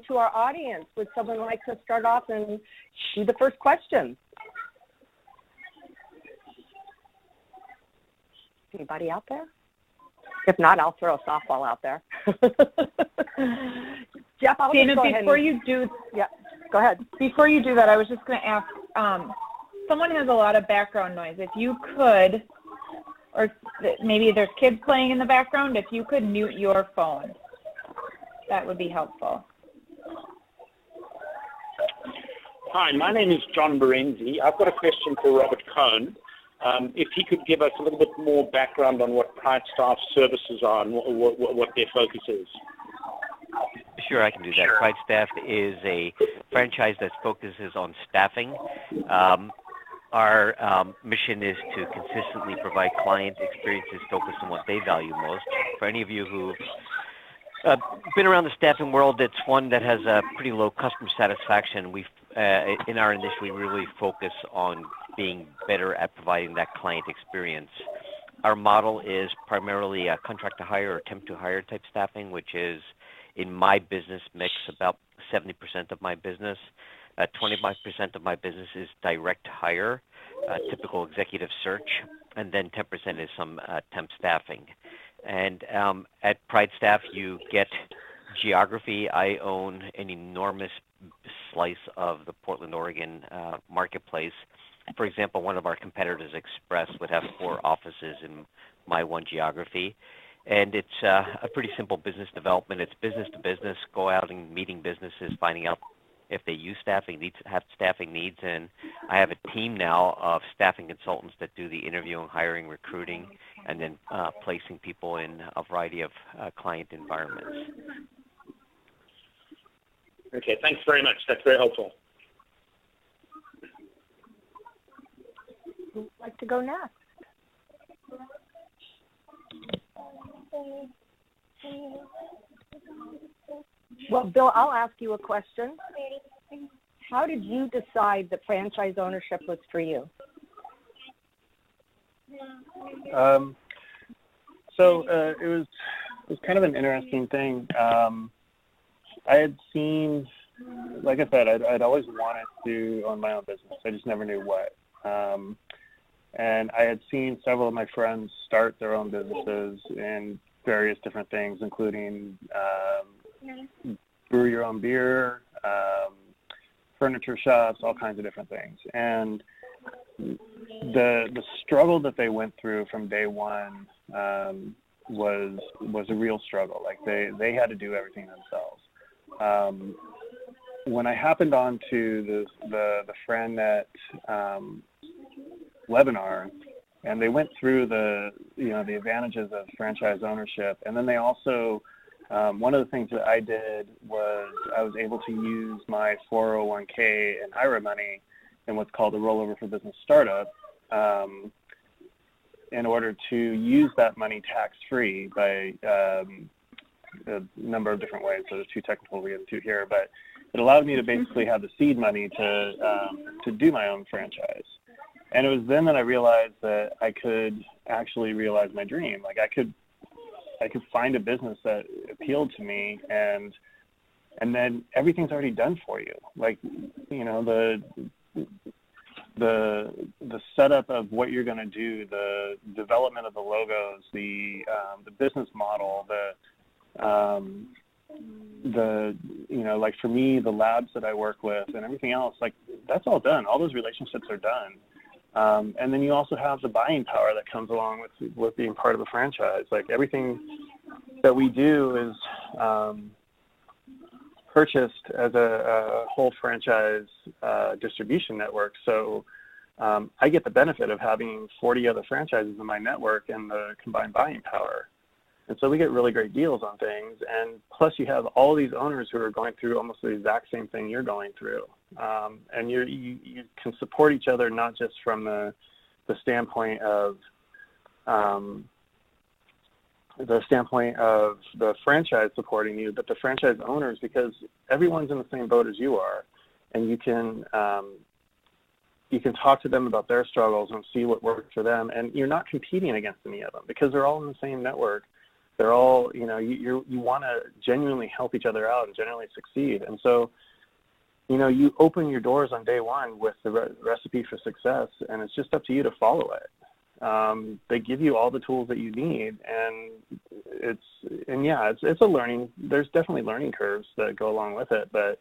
to our audience. Would someone like to start off and shoot the first question? Anybody out there? If not, I'll throw a softball out there. Jeff, I'll Dana, just go ahead. Before you do, yeah, go ahead. Before you do that, I was just going to ask. Someone has a lot of background noise. If you could, or maybe there's kids playing in the background, if you could mute your phone, that would be helpful. Hi, my name is John Berenzi. I've got a question for Robert Cohn. If he could give us a little bit more background on what Pride Staff services are and what their focus is. Sure, I can do that. Pride Staff is a franchise that focuses on staffing. Our mission is to consistently provide client experiences focused on what they value most. For any of you who've been around the staffing world, it's one that has a pretty low customer satisfaction. In our industry, we really focus on being better at providing that client experience. Our model is primarily a contract to hire or temp to hire type staffing, which is in my business mix about 70% of my business. 25% of my business is direct hire, typical executive search, and then 10% is some temp staffing. And at Pride Staff, you get geography. I own an enormous slice of the Portland, Oregon marketplace. For example, one of our competitors, Express, would have 4 offices in my one geography. And it's a pretty simple business development. It's business to business, go out and meeting businesses, finding out if they use staffing needs, have staffing needs. And I have a team now of staffing consultants that do the interviewing, hiring, recruiting, and then placing people in a variety of client environments. Okay, thanks very much. That's very helpful. Who would like to go next? Well, Bill, I'll ask you a question. How did you decide that franchise ownership was for you? It was kind of an interesting thing. I had seen, like I said, I'd always wanted to own my own business. I just never knew what. And I had seen several of my friends start their own businesses in various different things, including brew your own beer, furniture shops, all kinds of different things. And the struggle that they went through from day one was a real struggle. Like they had to do everything themselves. When I happened on to the FranNet webinar, and they went through the advantages of franchise ownership, and then they also one of the things that I did was I was able to use my 401k and IRA money in what's called a rollover for business startup in order to use that money tax-free by a number of different ways. So there's too technical to get into here, but it allowed me to basically have the seed money to do my own franchise. And it was then that I realized that I could actually realize my dream. Like I could find a business that appealed to me, and then everything's already done for you. Like, you know, the setup of what you're going to do, the development of the logos, the business model, like for me, the labs that I work with and everything else, like that's all done. All those relationships are done. And then you also have the buying power that comes along with being part of a franchise. Like everything that we do is purchased as a whole franchise distribution network. So I get the benefit of having 40 other franchises in my network and the combined buying power. And so we get really great deals on things. And plus you have all these owners who are going through almost the exact same thing you're going through. And you can support each other, not just from the standpoint of the franchise supporting you, but the franchise owners, because everyone's in the same boat as you are, and you can talk to them about their struggles and see what works for them, and you're not competing against any of them because they're all in the same network. They're all, you want to genuinely help each other out and genuinely succeed. And so, you open your doors on day one with the recipe for success, and it's just up to you to follow it. They give you all the tools that you need, and it's a learning. There's definitely learning curves that go along with it, but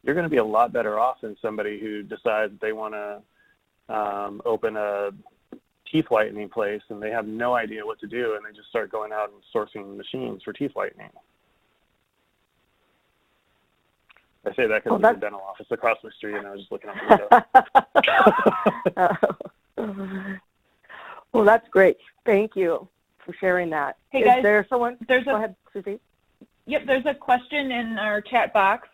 you're going to be a lot better off than somebody who decides they want to open a teeth whitening place and they have no idea what to do, and they just start going out and sourcing machines for teeth whitening. I say that because there's a dental office across the street, and I was just looking out the window. Well, that's great. Thank you for sharing that. Hey guys, is there someone? Go ahead, Susie. Yep, there's a question in our chat box.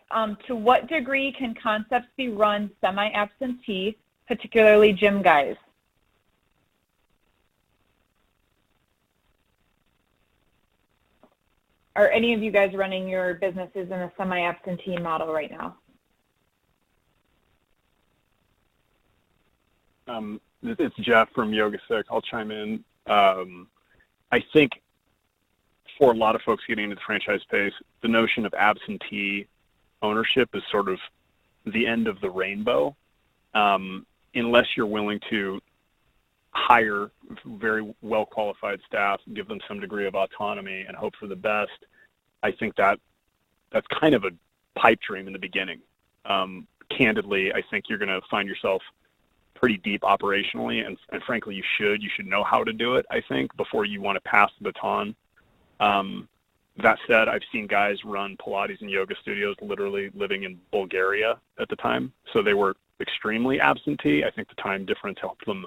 To what degree can concepts be run semi-absentee, particularly gym guys? Are any of you guys running your businesses in a semi-absentee model right now? It's Jeff from Yoga Sick. I'll chime in. I think for a lot of folks getting into the franchise space, the notion of absentee ownership is sort of the end of the rainbow, unless you're willing to hire very well-qualified staff, give them some degree of autonomy, and hope for the best, I think that's kind of a pipe dream in the beginning. Candidly, I think you're going to find yourself pretty deep operationally, and frankly, you should know how to do it, I think, before you want to pass the baton. That said, I've seen guys run Pilates and yoga studios literally living in Bulgaria at the time, so they were extremely absentee. I think the time difference helped them,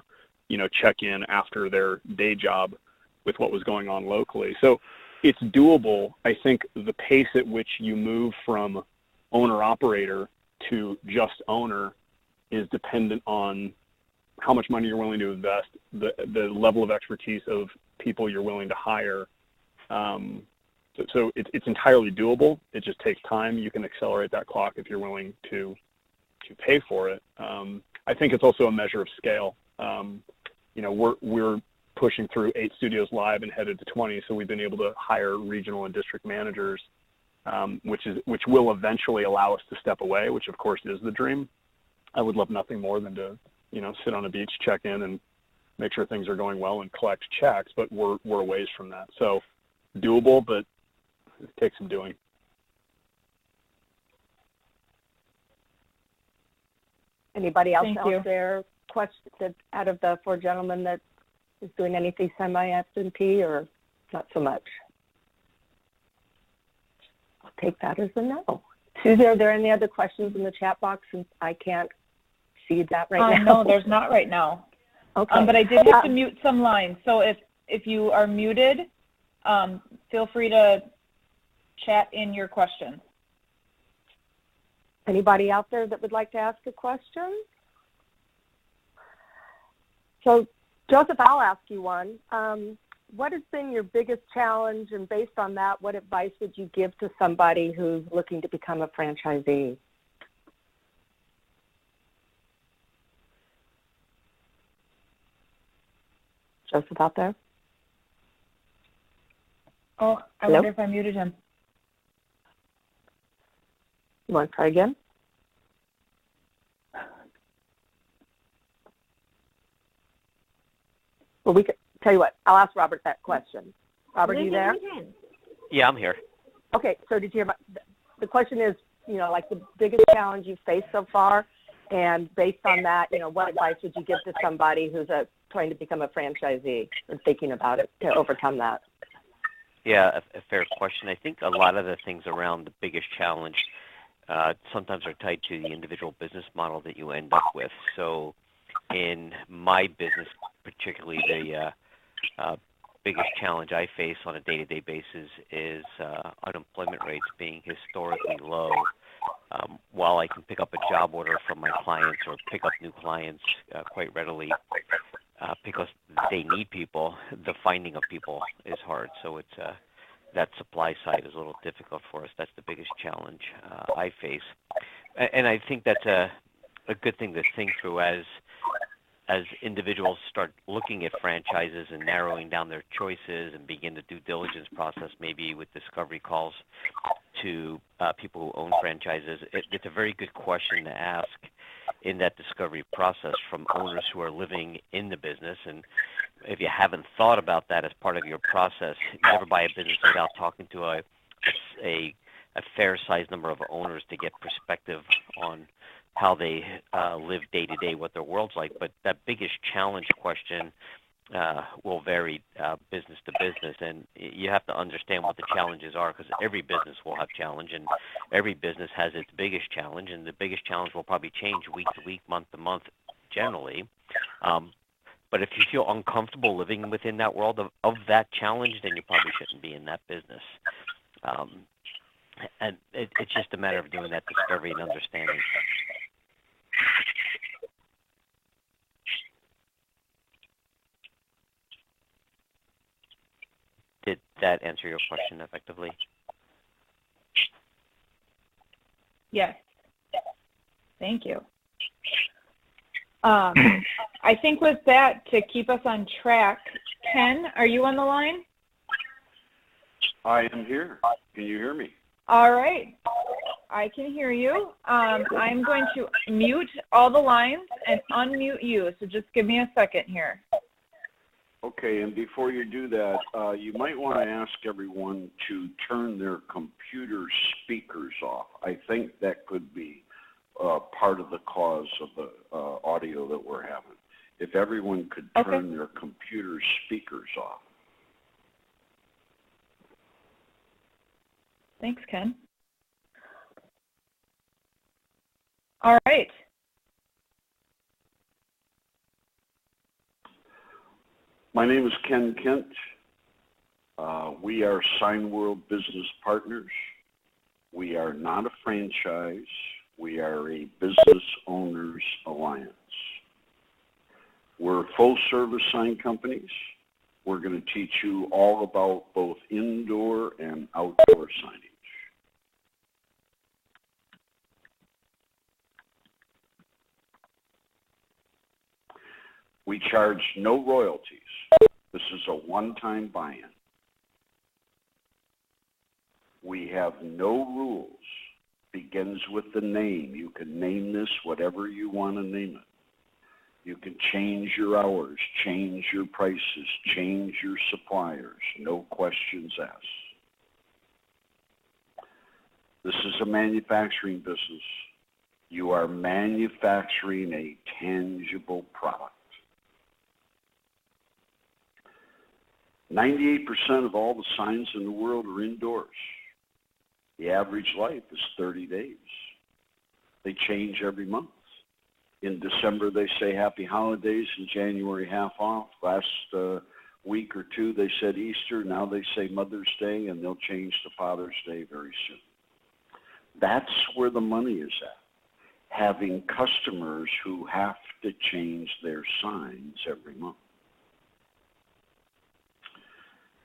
check in after their day job with what was going on locally. So it's doable. I think the pace at which you move from owner-operator to just owner is dependent on how much money you're willing to invest, the level of expertise of people you're willing to hire. So it's entirely doable. It just takes time. You can accelerate that clock if you're willing to pay for it. I think it's also a measure of scale. We're pushing through 8 studios live and headed to 20, so we've been able to hire regional and district managers, which will eventually allow us to step away, which of course is the dream. I would love nothing more than to, sit on a beach, check in, and make sure things are going well and collect checks, but we're a ways from that. So doable, but it takes some doing. Anybody else Thank out you. there question out of the 4 gentlemen that is doing anything semi-absentee or not so much? I'll take that as a no. Susie, are there any other questions in the chat box? Since I can't see that right now. No, there's not right now. Okay. But I did have to mute some lines. So if you are muted, feel free to chat in your questions. Anybody out there that would like to ask a question? So, Joseph, I'll ask you one. What has been your biggest challenge, and based on that, what advice would you give to somebody who's looking to become a franchisee? Joseph out there? Oh, I Hello? wonder if I muted him. You want to try again? Well, we could tell you what. I'll ask Robert that question. Robert, are you there? Yeah, I'm here. Okay. So did you hear? The question is, like the biggest challenge you've faced so far, and based on that, what advice would you give to somebody who's trying to become a franchisee and thinking about it to overcome that? Yeah, a fair question. I think a lot of the things around the biggest challenge sometimes are tied to the individual business model that you end up with. So in my business, particularly the biggest challenge I face on a day-to-day basis is unemployment rates being historically low. While I can pick up a job order from my clients or pick up new clients quite readily because they need people, the finding of people is hard. So it's that supply side is a little difficult for us. That's the biggest challenge I face. And I think that's a good thing to think through as individuals start looking at franchises and narrowing down their choices and begin the due diligence process, maybe with discovery calls to people who own franchises. It's a very good question to ask in that discovery process from owners who are living in the business. And if you haven't thought about that as part of your process, you never buy a business without talking to a fair-sized number of owners to get perspective on how they live day to day, what their world's like. But that biggest challenge question will vary business to business, and you have to understand what the challenges are, because every business will have challenge, and every business has its biggest challenge, and the biggest challenge will probably change week to week, month to month, generally. But if you feel uncomfortable living within that world of that challenge, then you probably shouldn't be in that business. And it's just a matter of doing that discovery and understanding. Did that answer your question effectively? Yes. Thank you. I think with that, to keep us on track, Ken, are you on the line? I am here. Can you hear me? All right. I can hear you. I'm going to mute all the lines and unmute you, so just give me a second here. Okay, and before you do that, you might want to ask everyone to turn their computer speakers off. I think that could be part of the cause of the audio that we're having. If everyone could turn their computer speakers off. Thanks, Ken. All right. My name is Ken Kent. We are Sign World Business Partners. We are not a franchise. We are a business owners alliance. We're full-service sign companies. We're going to teach you all about both indoor and outdoor signage. We charge no royalties. This is a one-time buy-in. We have no rules. Begins with the name. You can name this whatever you want to name it. You can change your hours, change your prices, change your suppliers. No questions asked. This is a manufacturing business. You are manufacturing a tangible product. 98% of all the signs in the world are indoors. The average life is 30 days. They change every month. In December, they say happy holidays. In January, half off. Last week or two, they said Easter. Now they say Mother's Day, and they'll change to Father's Day very soon. That's where the money is at. Having customers who have to change their signs every month.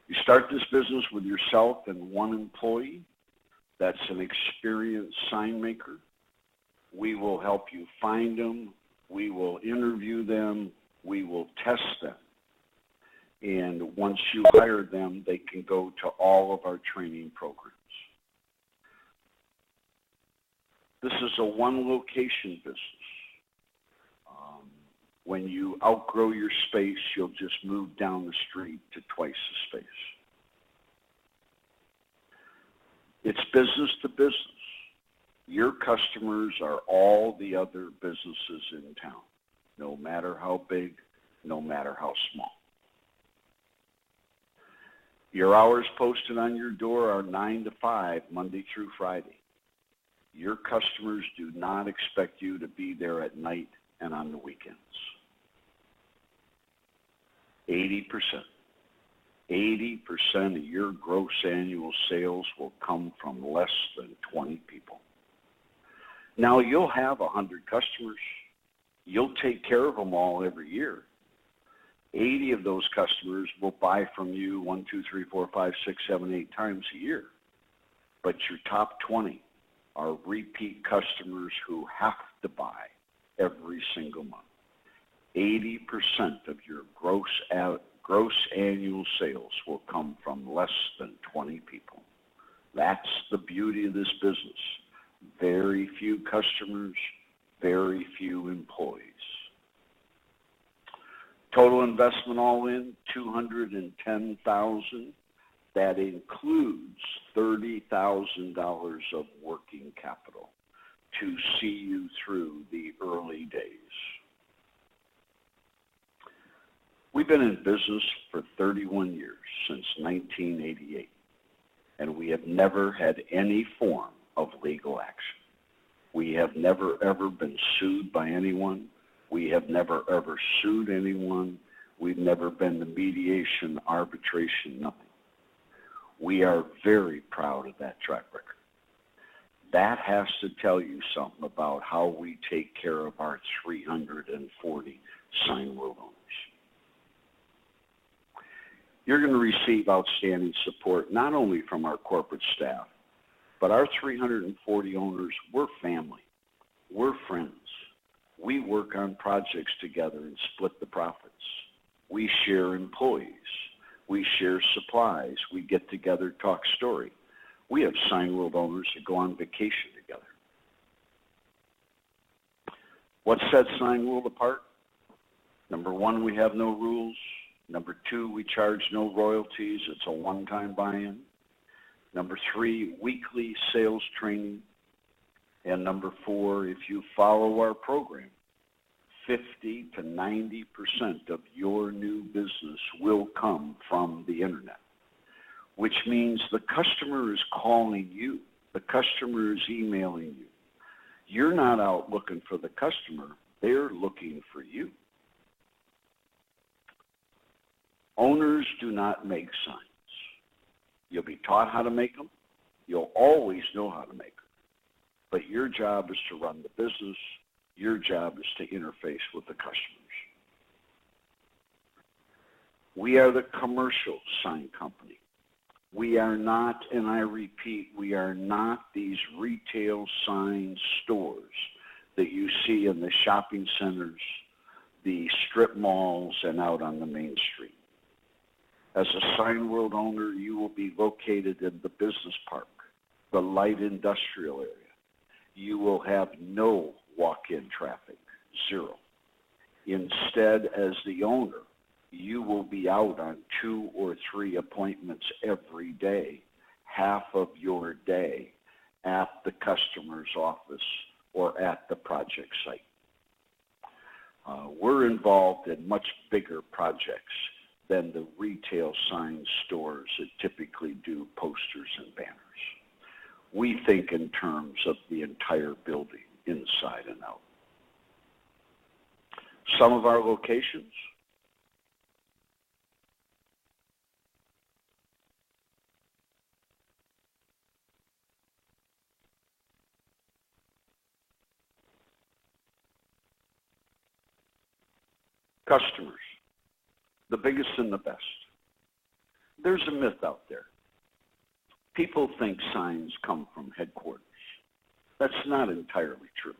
You start this business with yourself and one employee. That's an experienced sign maker. We will help you find them. We will interview them. We will test them. And once you hire them, they can go to all of our training programs. This is a one-location business. When you outgrow your space, you'll just move down the street to twice the space. It's business to business. Your customers are all the other businesses in town, no matter how big, no matter how small. Your hours posted on your door are 9 to 5, Monday through Friday. Your customers do not expect you to be there at night and on the weekends. 80% of your gross annual sales will come from less than 20 people. Now, you'll have 100 customers. You'll take care of them all every year. 80 of those customers will buy from you 1, 2, 3, 4, 5, 6, 7, 8 times a year. But your top 20 are repeat customers who have to buy every single month. 80% of your gross annual sales will come from less than 20 people. That's the beauty of this business. Very few customers, very few employees. Total investment all in, $210,000. That includes $30,000 of working capital to see you through the early days. We've been in business for 31 years, since 1988, and we have never had any form of legal action. We have never, ever been sued by anyone. We have never, ever sued anyone. We've never been to mediation, arbitration, nothing. We are very proud of that track record. That has to tell you something about how we take care of our 340 Sign World owners. You're going to receive outstanding support not only from our corporate staff, but our 340 owners, we're family. We're friends. We work on projects together and split the profits. We share employees. We share supplies. We get together, talk story. We have Sign World owners that go on vacation together. What sets Sign World apart? Number one, we have no rules. Number 2, we charge no royalties. It's a one-time buy-in. Number 3, weekly sales training. And number 4, if you follow our program, 50 to 90% of your new business will come from the internet, which means the customer is calling you. The customer is emailing you. You're not out looking for the customer. They're looking for you. Owners do not make signs. You'll be taught how to make them. You'll always know how to make them. But your job is to run the business. Your job is to interface with the customers. We are the commercial sign company. We are not, and I repeat, we are not these retail sign stores that you see in the shopping centers, the strip malls, and out on the main street. As a Sign World owner, you will be located in the business park, the light industrial area. You will have no walk-in traffic, 0. Instead, as the owner, you will be out on 2 or 3 appointments every day, half of your day at the customer's office or at the project site. We're involved in much bigger projects than the retail sign stores that typically do posters and banners. We think in terms of the entire building, inside and out. Some of our locations, customers, the biggest and the best. There's a myth out there. People think signs come from headquarters. That's not entirely true.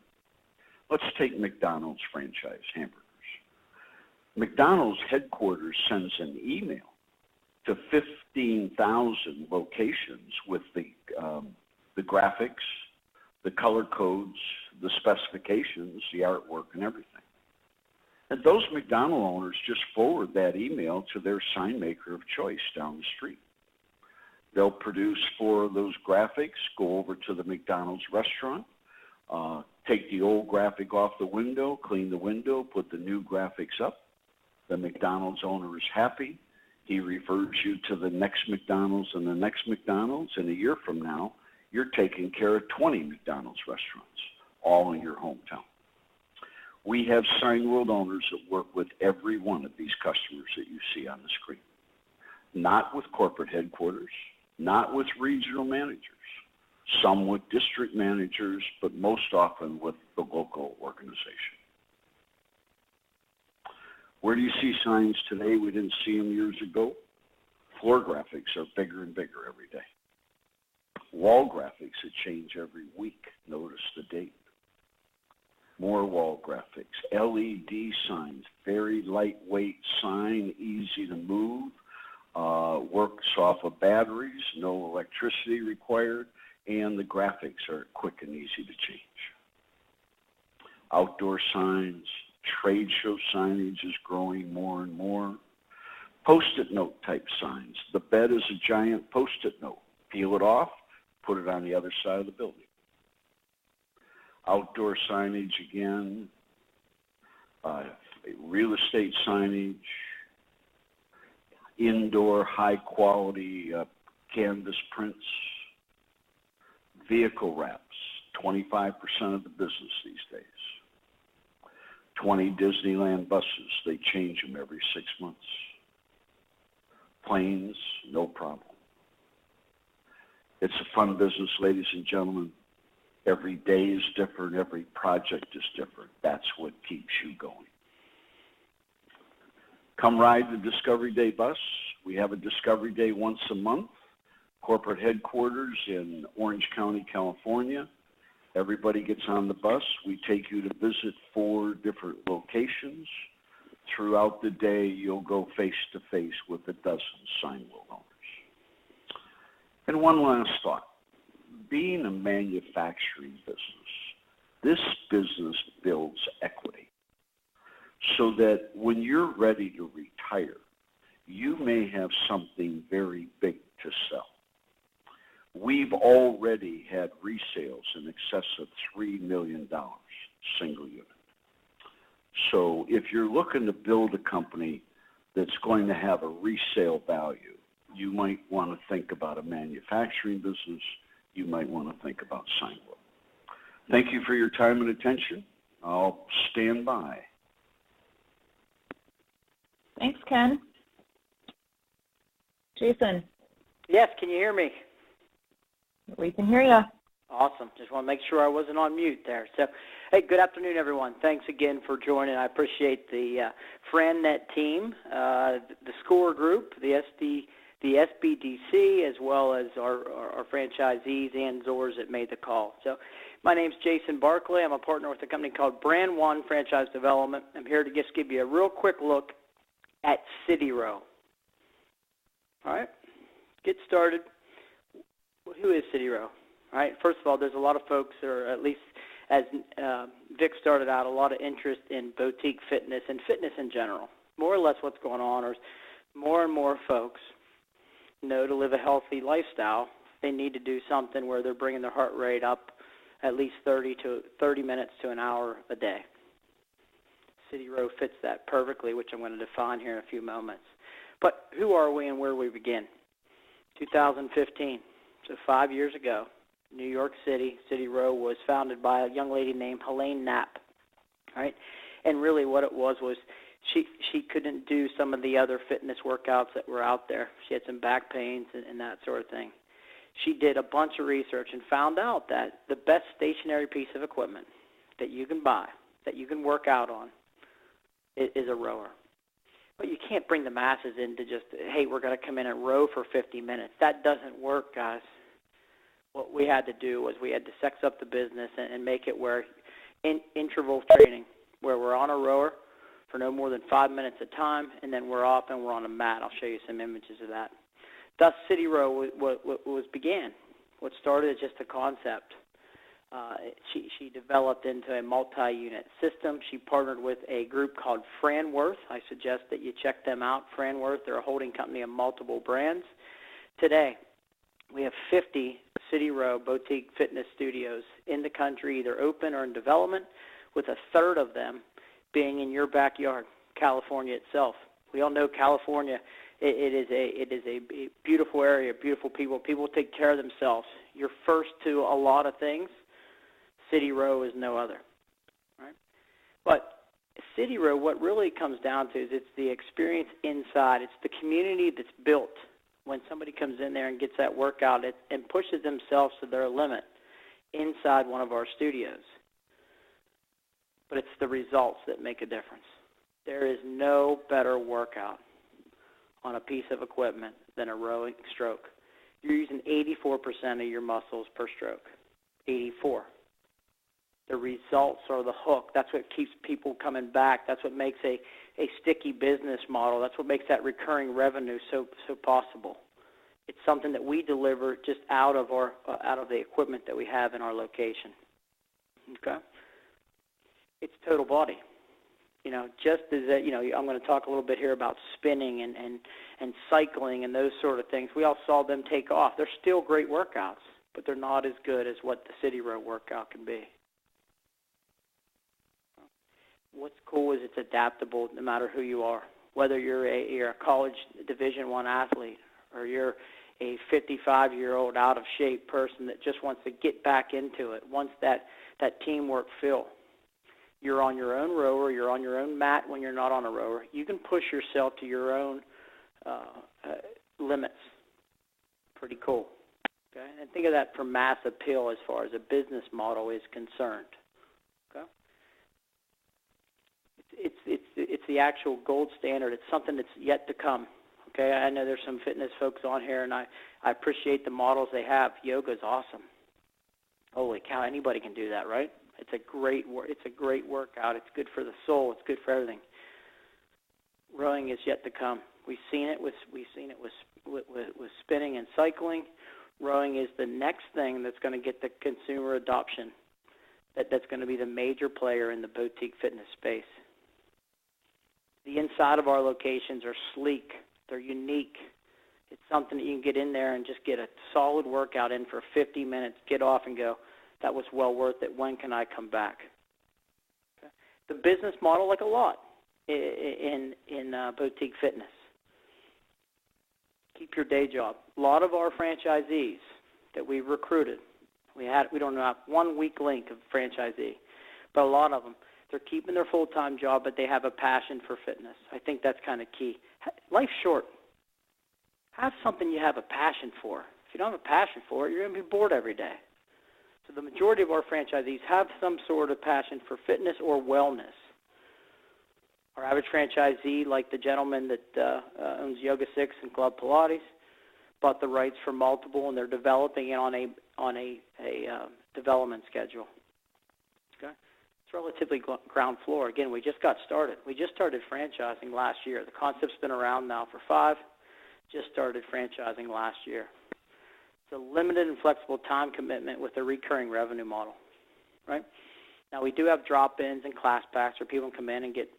Let's take McDonald's franchise hamburgers. McDonald's headquarters sends an email to 15,000 locations with the graphics, the color codes, the specifications, the artwork, and everything. And those McDonald's owners just forward that email to their sign maker of choice down the street. They'll produce 4 of those graphics, go over to the McDonald's restaurant, take the old graphic off the window, clean the window, put the new graphics up. The McDonald's owner is happy. He refers you to the next McDonald's and the next McDonald's, and a year from now, you're taking care of 20 McDonald's restaurants, all in your hometown. We have Sign World owners that work with every one of these customers that you see on the screen. Not with corporate headquarters, not with regional managers, some with district managers, but most often with the local organization. Where do you see signs today? We didn't see them years ago. Floor graphics are bigger and bigger every day. Wall graphics that change every week. Notice the date. More wall graphics. LED signs, very lightweight sign, easy to move. Works off of batteries, no electricity required, and the graphics are quick and easy to change. Outdoor signs, trade show signage is growing more and more. Post-it note type signs. The bed is a giant Post-it note. Peel it off, put it on the other side of the building. Outdoor signage again, real estate signage, indoor high-quality canvas prints, vehicle wraps, 25% of the business these days. 20 Disneyland buses, they change them every 6 months. Planes, no problem. It's a fun business, ladies and gentlemen. Every day is different. Every project is different. That's what keeps you going. Come ride the Discovery Day bus. We have a Discovery Day once a month. Corporate headquarters in Orange County, California. Everybody gets on the bus. We take you to visit 4 different locations. Throughout the day, you'll go face-to-face with a dozen Sign World owners. And one last thought. Being a manufacturing business, this business builds equity so that when you're ready to retire, you may have something very big to sell. We've already had resales in excess of $3 million, single unit. So if you're looking to build a company that's going to have a resale value, you might want to think about a manufacturing business. You might want to think about Signwood. Thank you for your time and attention. I'll stand by. Thanks, Ken. Jason. Yes, can you hear me? We can hear you. Awesome. Just want to make sure I wasn't on mute there. So, hey, good afternoon, everyone. Thanks again for joining. I appreciate the FranNet team, the SCORE group, the SBDC, as well as our franchisees and Zors that made the call. So, my name's Jason Barkley. I'm a partner with a company called Brand One Franchise Development. I'm here to just give you a real quick look at City Row. All right, get started. Who is City Row? All right, first of all, there's a lot of folks, or at least as Vic started out, a lot of interest in boutique fitness and fitness in general. More or less what's going on is more and more folks know to live a healthy lifestyle, they need to do something where they're bringing their heart rate up at least 30 minutes to an hour a day. City Row fits that perfectly, which I'm going to define here in a few moments. But who are we and where we begin? 2015, so 5 years ago, New York City, City Row was founded by a young lady named Helene Knapp, right? And really what it was she couldn't do some of the other fitness workouts that were out there. She had some back pains and that sort of thing. She did a bunch of research and found out that the best stationary piece of equipment that you can buy, that you can work out on, is a rower. But you can't bring the masses into just, hey, we're going to come in and row for 50 minutes. That doesn't work, guys. What we had to do was we had to sex up the business and make it where interval training, where we're on a rower for no more than 5 minutes at a time, and then we're off and we're on a mat. I'll show you some images of that. Thus, City Row was began. What started as just a concept. She developed into a multi-unit system. She partnered with a group called FranWorth. I suggest that you check them out. FranWorth, they're a holding company of multiple brands. Today, we have 50 City Row boutique fitness studios in the country, either open or in development, with a third of them being in your backyard, California itself. We all know California, it is a beautiful area, beautiful people. People take care of themselves. You're first to a lot of things. City Row is no other, right? But City Row, what really comes down to is it's the experience inside. It's the community that's built when somebody comes in there and gets that workout and pushes themselves to their limit inside one of our studios. But it's the results that make a difference. There is no better workout on a piece of equipment than a rowing stroke. You're using 84% of your muscles per stroke, 84. The results are the hook. That's what keeps people coming back. That's what makes a sticky business model. That's what makes that recurring revenue so possible. It's something that we deliver just out of the equipment that we have in our location. Okay? It's total body. You know, just as that, you know, I'm going to talk a little bit here about spinning and cycling and those sort of things. We all saw them take off. They're still great workouts, but they're not as good as what the City Row workout can be. What's cool is it's adaptable no matter who you are. Whether you're a college Division I athlete or you're a 55-year-old out-of-shape person that just wants to get back into it, wants that teamwork feel. You're on your own rower. You're on your own mat when you're not on a rower. You can push yourself to your own limits. Pretty cool. Okay? And think of that for mass appeal as far as a business model is concerned. Okay? It's the actual gold standard. It's something that's yet to come. Okay? I know there's some fitness folks on here, and I appreciate the models they have. Yoga's awesome. Holy cow, anybody can do that, right? It's a great workout. It's good for the soul. It's good for everything. Rowing is yet to come. We've seen it with spinning and cycling. Rowing is the next thing that's going to get the consumer adoption. That's going to be the major player in the boutique fitness space. The inside of our locations are sleek, They're unique. It's something that you can get in there and just get a solid workout in for 50 minutes, get off and go, that was well worth it. When can I come back? Okay. The business model, like a lot in boutique fitness. Keep your day job. A lot of our franchisees that we've recruited, we don't have one weak link of franchisee, but a lot of them, they're keeping their full-time job, but they have a passion for fitness. I think that's kind of key. Life's short. Have something you have a passion for. If you don't have a passion for it, you're going to be bored every day. So the majority of our franchisees have some sort of passion for fitness or wellness. Our average franchisee, like the gentleman that owns Yoga 6 and Club Pilates, bought the rights for multiple, and they're developing it on a development schedule. Okay, it's relatively ground floor. Again, we just got started. We just started franchising last year. The concept's been around now for 5. Just started franchising last year. It's a limited and flexible time commitment with a recurring revenue model, right? Now, we do have drop-ins and class packs where people can come in and get,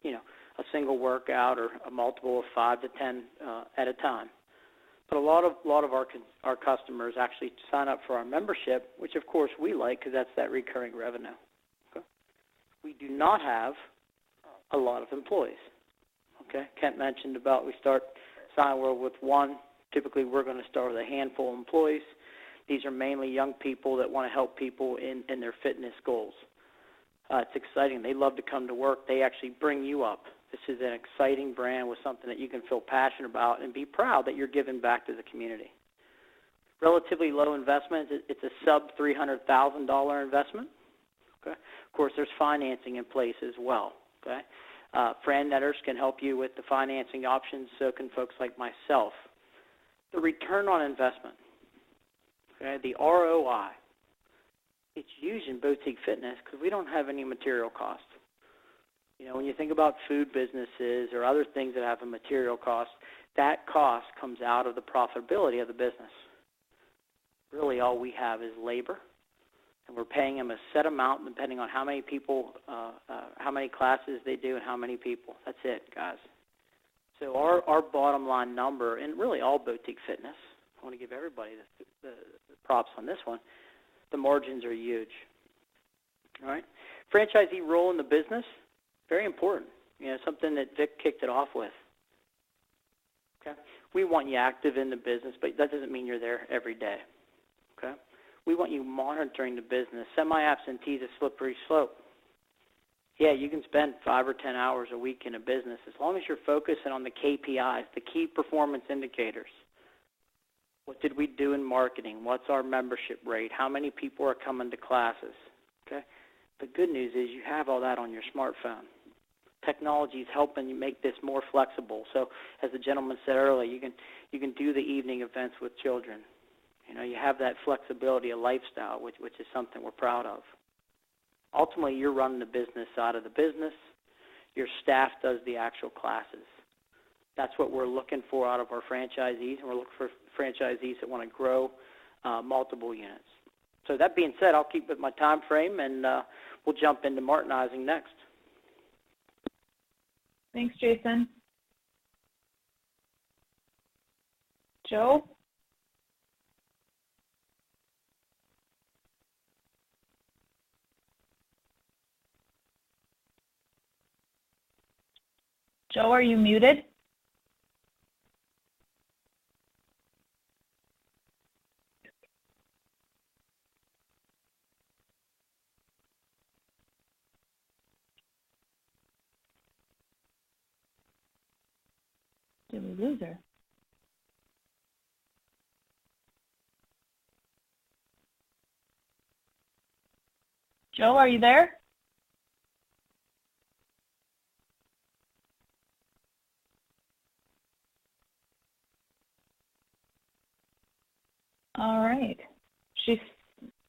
a single workout or a multiple of 5 to 10 at a time. But a lot of our customers actually sign up for our membership, which of course we like because that's that recurring revenue. Okay? We do not have a lot of employees. Okay, Kent mentioned about we start SignWorld with 1. Typically, we're going to start with a handful of employees. These are mainly young people that want to help people in their fitness goals. It's exciting. They love to come to work. They actually bring you up. This is an exciting brand with something that you can feel passionate about and be proud that you're giving back to the community. Relatively low investment. It's a sub $300,000 investment. Okay. Of course, there's financing in place as well. Okay. Fran Netters can help you with the financing options, so can folks like myself. The return on investment, okay, the ROI, it's used in boutique fitness because we don't have any material cost. When you think about food businesses or other things that have a material cost, that cost comes out of the profitability of the business. Really all we have is labor, and we're paying them a set amount depending on how many people, how many classes they do and how many people. That's it, guys. So our bottom line number, and really all boutique fitness, I want to give everybody the props on this one, the margins are huge. All right? Franchisee role in the business, very important. Something that Vic kicked it off with. Okay? We want you active in the business, but that doesn't mean you're there every day. Okay? We want you monitoring the business. Semi-absentee is a slippery slope. Yeah, you can spend 5 or 10 hours a week in a business as long as you're focusing on the KPIs, the key performance indicators. What did we do in marketing? What's our membership rate? How many people are coming to classes? Okay? The good news is you have all that on your smartphone. Technology is helping you make this more flexible. So as the gentleman said earlier, you can do the evening events with children. You have that flexibility of lifestyle, which is something we're proud of. Ultimately, you're running the business side of the business. Your staff does the actual classes. That's what we're looking for out of our franchisees, and we're looking for franchisees that want to grow multiple units. So that being said, I'll keep with my time frame, and we'll jump into Martinizing next. Thanks, Jason. Joe? Joe, are you muted? Did we lose her? Joe, are you there? All right. She's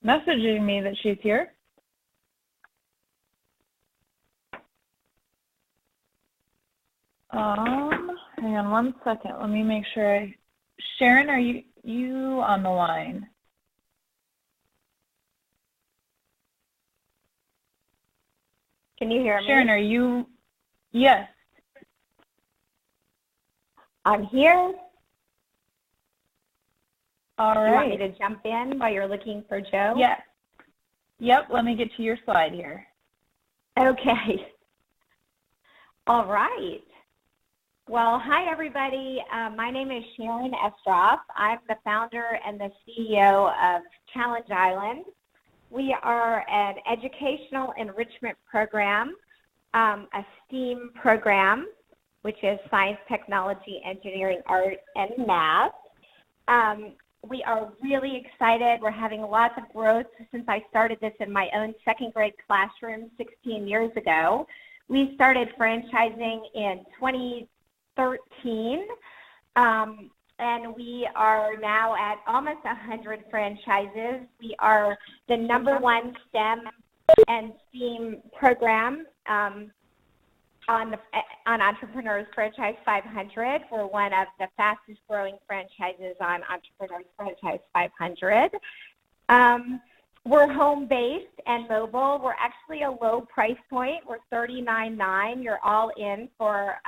messaging me that she's here. Hang on one second. Let me make sure. Sharon, are you on the line? Can you hear me? Sharon, are you? Yes. I'm here. All right. You want me to jump in while you're looking for Joe? Yes. Yep, let me get to your slide here. Okay. All right. Well, hi, everybody. My name is Sharon Estroff. I'm the founder and the CEO of Challenge Island. We are an educational enrichment program, a STEAM program, which is science, technology, engineering, art, and math. We are really excited. We're having lots of growth since I started this in my own second grade classroom 16 years ago. We started franchising in 2013, and we are now at almost 100 franchises. We are the #1 STEM and STEAM program on Entrepreneurs Franchise 500. We're one of the fastest growing franchises on Entrepreneurs Franchise 500. We're home-based and mobile. We're actually a low price point. We're $39.9. You're all in for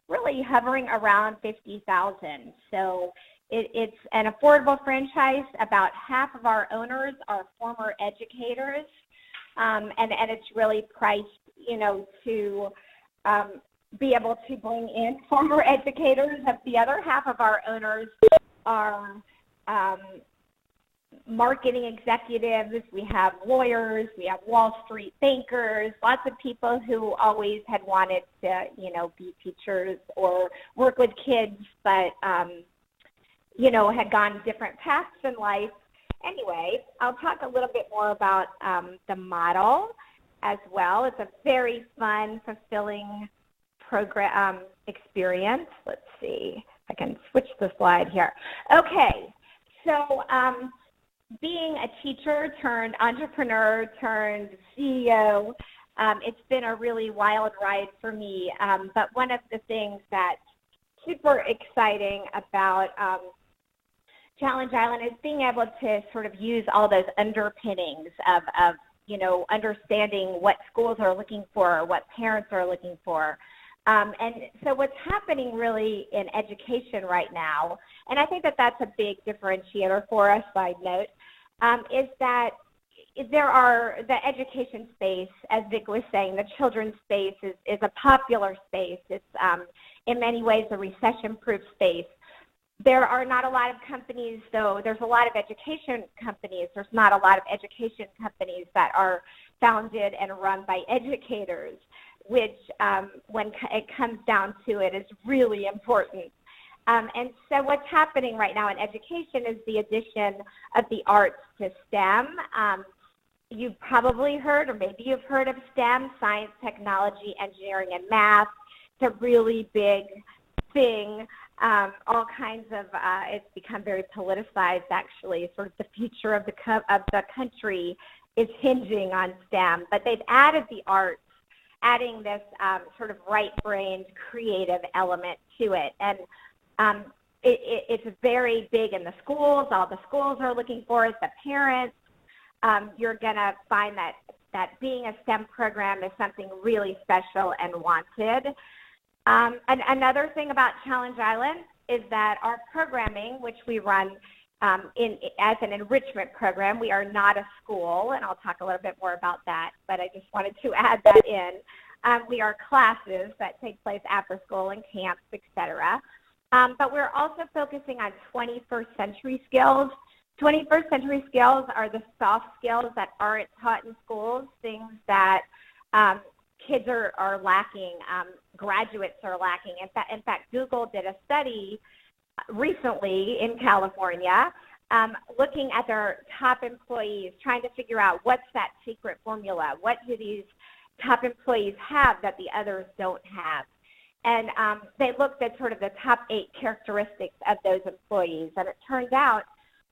really hovering around $50,000. So it's an affordable franchise. About half of our owners are former educators, and it's really priced, to be able to bring in former educators. The other half of our owners are marketing executives. We have lawyers. We have Wall Street bankers, lots of people who always had wanted to, be teachers or work with kids, but, had gone different paths in life. Anyway, I'll talk a little bit more about the model as well. It's a very fun, fulfilling program experience. Let's see if I can switch the slide here. Okay, so being a teacher turned entrepreneur turned CEO, it's been a really wild ride for me. But one of the things that's super exciting about Challenge Island is being able to sort of use all those underpinnings of understanding what schools are looking for, what parents are looking for. And so what's happening really in education right now, and I think that that's a big differentiator for us, side note, is that the education space, as Vic was saying, the children's space is a popular space. It's in many ways a recession-proof space. There are not a lot of companies, though. There's a lot of education companies. There's not a lot of education companies that are founded and run by educators, which, when it comes down to it, is really important. And so what's happening right now in education is the addition of the arts to STEM. You've probably heard, or maybe you've heard of STEM, science, technology, engineering, and math. It's a really big thing. All kinds of, it's become very politicized, actually. Sort of the future of the country is hinging on STEM. But they've added the arts, adding this sort of right-brained, creative element to it. And it's very big in the schools. All the schools are looking for it, the parents. You're going to find that being a STEM program is something really special and wanted. And another thing about Challenge Island is that our programming, which we run as an enrichment program, we are not a school, and I'll talk a little bit more about that, but I just wanted to add that in. We are classes that take place after school and camps, etc. But we're also focusing on 21st century skills. 21st century skills are the soft skills that aren't taught in schools, things that kids are lacking, graduates are lacking. In fact, Google did a study recently in California looking at their top employees, trying to figure out what's that secret formula, what do these top employees have that the others don't have. And they looked at sort of the top 8 characteristics of those employees, and it turns out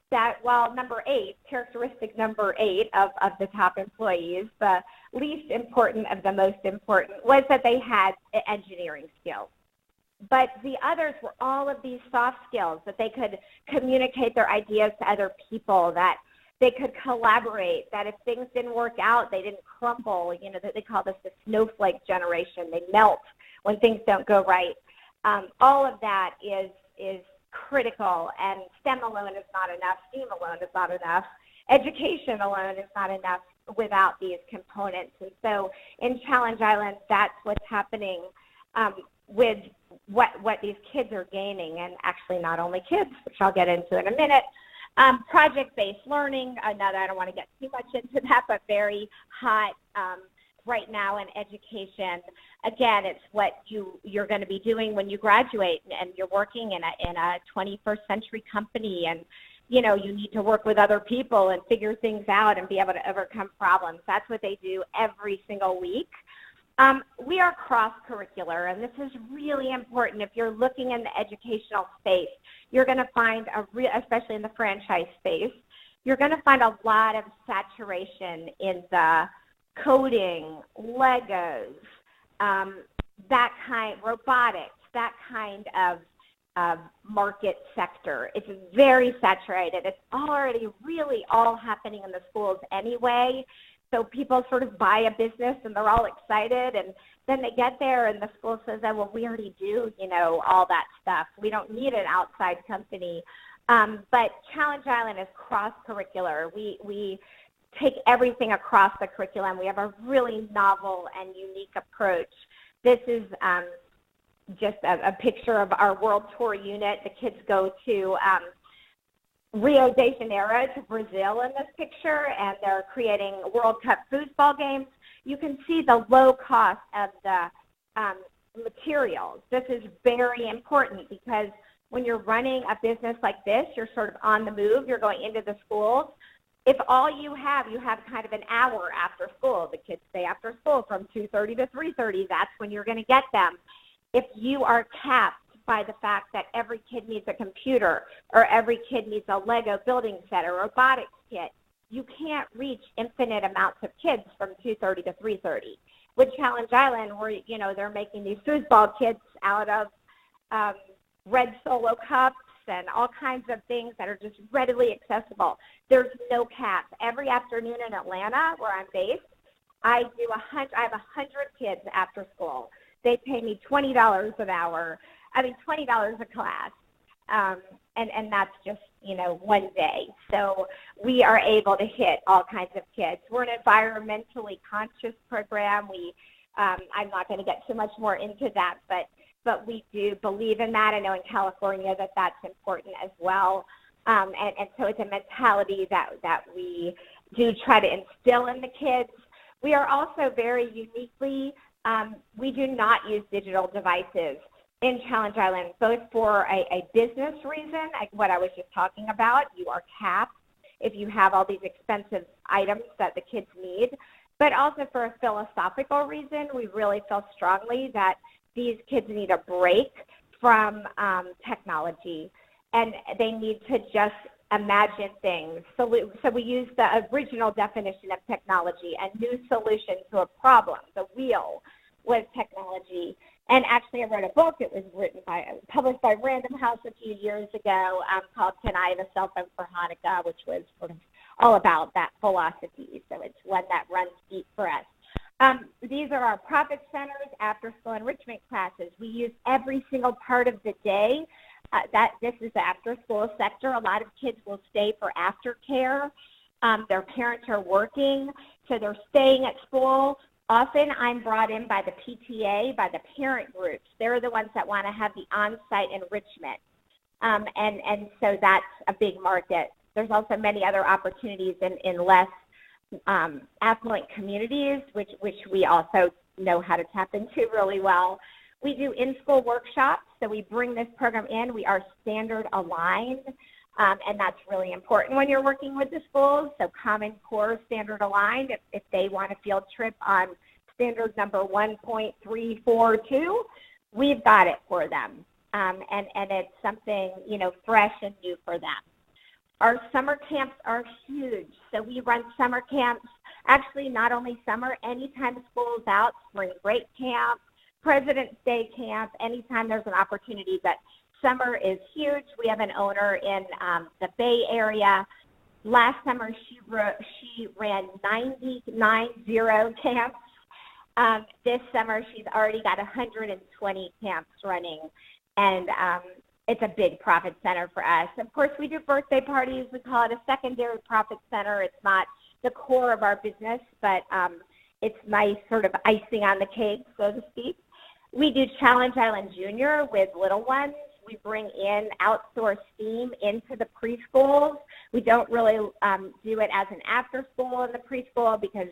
that while characteristic number 8 of the top employees, the least important of the most important, was that they had engineering skills. But the others were all of these soft skills, that they could communicate their ideas to other people, that they could collaborate, that if things didn't work out, they didn't crumble. They call this the snowflake generation. They melt when things don't go right. All of that is critical, and STEM alone is not enough. STEAM alone is not enough. Education alone is not enough without these components. And so in Challenge Island, that's what's happening with what these kids are gaining, and actually not only kids, which I'll get into in a minute. Project-based learning, another, I don't want to get too much into that, but very hot right now in education. Again, it's what you're going to be doing when you graduate and you're working in a 21st century company, and you need to work with other people and figure things out and be able to overcome problems. That's what they do every single week. We are cross-curricular, and this is really important. If you're looking in the educational space, you're going to find, especially in the franchise space, you're going to find a lot of saturation in the coding, Legos, that kind, robotics, that kind of market sector. It's very saturated. It's already really all happening in the schools anyway. So people sort of buy a business and they're all excited, and then they get there and the school says, oh, well, we already do, all that stuff. We don't need an outside company. But Challenge Island is cross-curricular. We take everything across the curriculum. We have a really novel and unique approach. This is just a picture of our World Tour unit. The kids go to Rio de Janeiro, to Brazil in this picture, and they're creating World Cup foosball games. You can see the low cost of the materials. This is very important because when you're running a business like this, you're sort of on the move. You're going into the schools. If all you have kind of an hour after school. The kids stay after school from 2:30 to 3:30. That's when you're going to get them. If you are capped by the fact that every kid needs a computer or every kid needs a Lego building set or robotics kit, you can't reach infinite amounts of kids from 2:30 to 3:30. With Challenge Island, where they're making these foosball kits out of red Solo cups and all kinds of things that are just readily accessible. There's no cap. Every afternoon in Atlanta, where I'm based, I have 100 kids after school. They pay me $20 an hour. $20 a class, and that's just, one day. So we are able to hit all kinds of kids. We're an environmentally conscious program. I'm not going to get too much more into that, but we do believe in that. I know in California that's important as well. And so it's a mentality that we do try to instill in the kids. We are also very uniquely, we do not use digital devices in Challenge Island, both for a business reason, like what I was just talking about. You are capped if you have all these expensive items that the kids need, but also for a philosophical reason. We really feel strongly that these kids need a break from technology, and they need to just imagine things. So we use the original definition of technology, a new solution to a problem. The wheel was technology. And actually, I wrote a book. It was published by Random House a few years ago, called "Can I Have a Cell Phone for Hanukkah?" which was sort of all about that philosophy. So it's one that runs deep for us. These are our profit centers, after-school enrichment classes. We use every single part of the day. This is the after-school sector. A lot of kids will stay for aftercare. Their parents are working, so they're staying at school. Often I'm brought in by the PTA, by the parent groups. They're the ones that want to have the on-site enrichment. And so that's a big market. There's also many other opportunities in less affluent communities, which we also know how to tap into really well. We do in-school workshops, so we bring this program in. We are standard aligned, and that's really important when you're working with the schools. So Common Core standard aligned. If they want a field trip on standard number 1.342, we've got it for them, and it's something fresh and new for them. Our summer camps are huge. So we run summer camps, actually not only summer, anytime school's out, spring break camp, President's Day camp, anytime there's an opportunity. But summer is huge. We have an owner in the Bay Area. Last summer, she ran 90 camps. This summer, she's already got 120 camps running. And it's a big profit center for us. Of course, we do birthday parties. We call it a secondary profit center. It's not the core of our business, but it's nice sort of icing on the cake, so to speak. We do Challenge Island Junior with little ones. We bring in outsourced STEAM into the preschools. We don't really do it as an after school in the preschool because,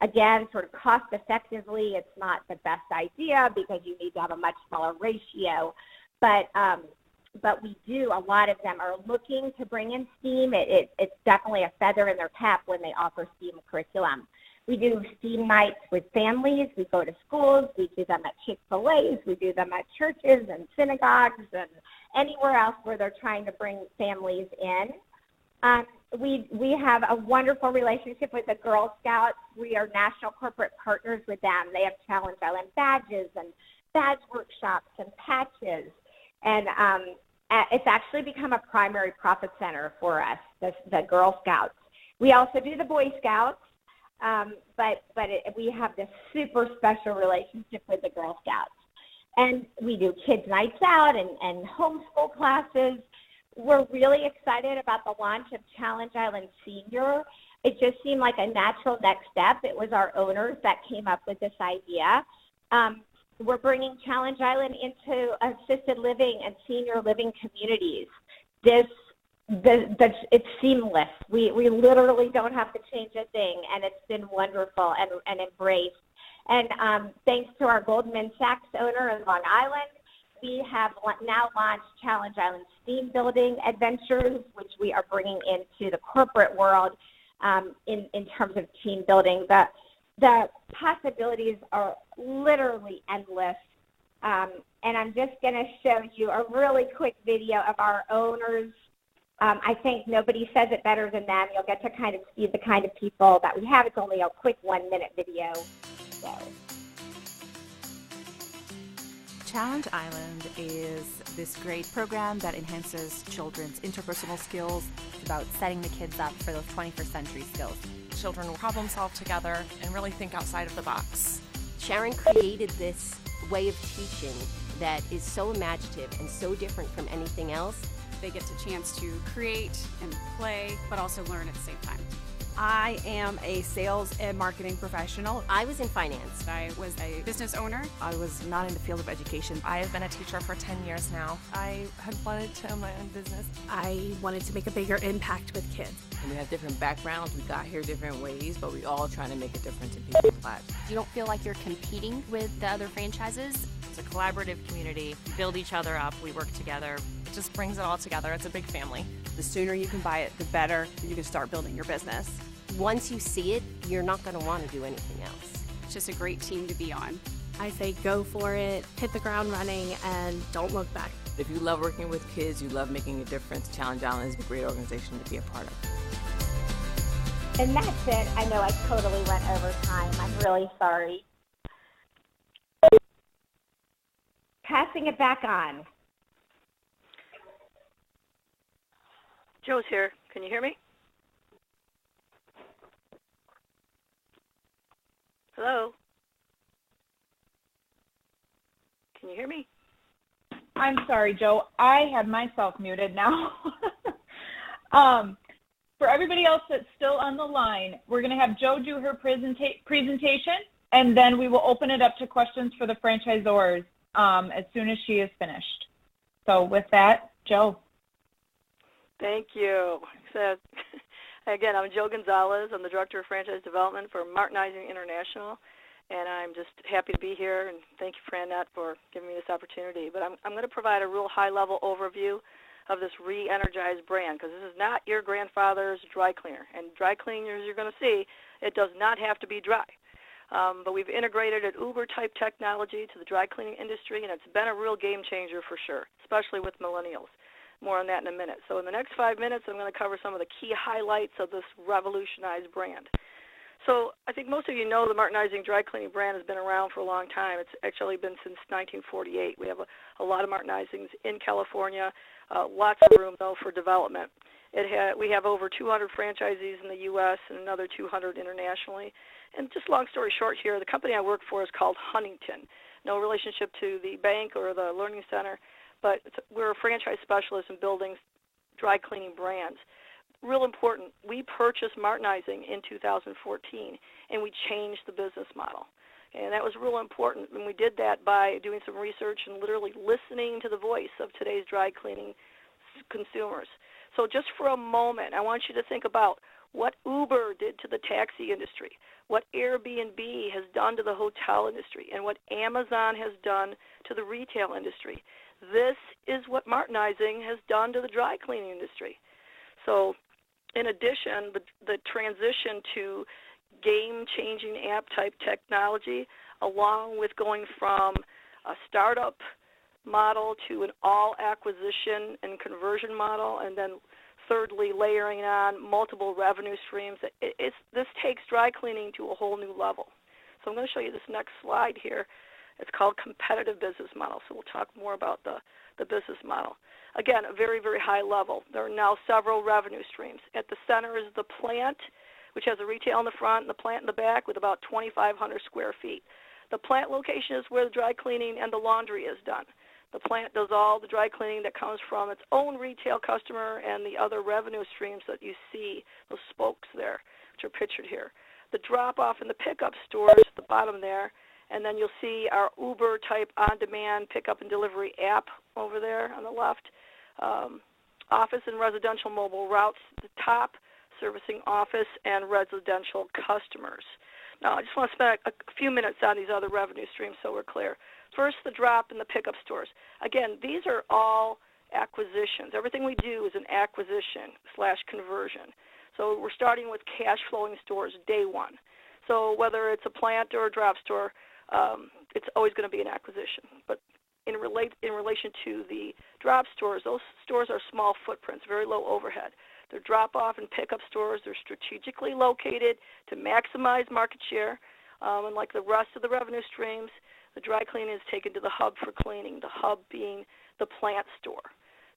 again, sort of cost effectively, it's not the best idea because you need to have a much smaller ratio. But we do, a lot of them are looking to bring in STEAM. It's definitely a feather in their cap when they offer STEAM curriculum. We do STEAM nights with families. We go to schools. We do them at Chick-fil-A's. We do them at churches and synagogues and anywhere else where they're trying to bring families in. We have a wonderful relationship with the Girl Scouts. We are national corporate partners with them. They have Challenge Island badges and badge workshops and patches. And it's actually become a primary profit center for us, the Girl Scouts. We also do the Boy Scouts. We have this super special relationship with the Girl Scouts. And we do kids' nights out and homeschool classes. We're really excited about the launch of Challenge Island Senior. It just seemed like a natural next step. It was our owners that came up with this idea. We're bringing Challenge Island into assisted living and senior living communities. It's seamless. We literally don't have to change a thing, and it's been wonderful and embraced. And thanks to our Goldman Sachs owner in Long Island, we have now launched Challenge Island STEAM Building Adventures, which we are bringing into the corporate world in terms of team building. The possibilities are literally endless. And I'm just going to show you a really quick video of our owners. I think nobody says it better than them. You'll get to kind of see the kind of people that we have. It's only a quick 1-minute video. So. Challenge Island is this great program that enhances children's interpersonal skills. It's about setting the kids up for those 21st century skills. Children will problem solve together and really think outside of the box. Sharon created this way of teaching that is so imaginative and so different from anything else. They get the chance to create and play, but also learn at the same time. I am a sales and marketing professional. I was in finance. I was a business owner. I was not in the field of education. I have been a teacher for 10 years now. I had wanted to own my own business. I wanted to make a bigger impact with kids. And we have different backgrounds. We got here different ways, but we all trying to make a difference in people's lives. You don't feel like you're competing with the other franchises. It's a collaborative community. We build each other up. We work together. It just brings it all together. It's a big family. The sooner you can buy it, the better you can start building your business. Once you see it, you're not going to want to do anything else. It's just a great team to be on. I say go for it, hit the ground running, and don't look back. If you love working with kids, you love making a difference, Challenge Island is a great organization to be a part of. And that's it. I know I totally went over time. I'm really sorry. Passing it back on. Joe's here. Can you hear me? Hello? Can you hear me? I'm sorry, Joe. I had myself muted now. For everybody else that's still on the line, we're going to have Joe do her presentation, and then we will open it up to questions for the franchisors as soon as she is finished. So with that, Joe. Thank you. So, again, I'm Joe Gonzalez. I'm the Director of Franchise Development for Martinizing International, and I'm just happy to be here, and thank you, Franette, for giving me this opportunity. But I'm going to provide a real high-level overview of this re-energized brand, because this is not your grandfather's dry cleaner. And dry cleaners, you're going to see, it does not have to be dry. But we've integrated an Uber-type technology to the dry cleaning industry, and it's been a real game changer for sure, especially with millennials. More on that in a minute. So in the next 5 minutes, I'm going to cover some of the key highlights of this revolutionized brand. So I think most of you know the Martinizing Dry Cleaning brand has been around for a long time. It's actually been since 1948. We have a lot of Martinizings in California, lots of room, though, for development. We have over 200 franchisees in the U.S. and another 200 internationally. And just long story short here, the company I work for is called Huntington. No relationship to the bank or the learning center, but we're a franchise specialist in building dry cleaning brands. Real important, we purchased Martinizing in 2014, and we changed the business model. And that was real important, and we did that by doing some research and literally listening to the voice of today's dry cleaning consumers. So just for a moment, I want you to think about what Uber did to the taxi industry, what Airbnb has done to the hotel industry, and what Amazon has done to the retail industry. This is what Martinizing has done to the dry cleaning industry. So in addition, the transition to game-changing app-type technology, along with going from a startup model to an all-acquisition and conversion model, and then thirdly, layering on multiple revenue streams. This takes dry cleaning to a whole new level. So I'm going to show you this next slide here. It's called competitive business model. So we'll talk more about the business model. Again, a very, very high level. There are now several revenue streams. At the center is the plant, which has a retail in the front and the plant in the back with about 2,500 square feet. The plant location is where the dry cleaning and the laundry is done. The plant does all the dry cleaning that comes from its own retail customer and the other revenue streams that you see, those spokes there, which are pictured here. The drop-off and the pickup stores at the bottom there, and then you'll see our Uber-type on-demand pickup and delivery app over there on the left. Office and residential mobile routes at the top, servicing office and residential customers. Now, I just want to spend a few minutes on these other revenue streams so we're clear. First, the drop and the pickup stores. Again, these are all acquisitions. Everything we do is an acquisition/conversion. So we're starting with cash flowing stores day one. So whether it's a plant or a drop store, it's always going to be an acquisition. But in relation to the drop stores, those stores are small footprints, very low overhead. They're drop-off and pickup stores. They're strategically located to maximize market share. And like the rest of the revenue streams, the dry cleaning is taken to the hub for cleaning, the hub being the plant store.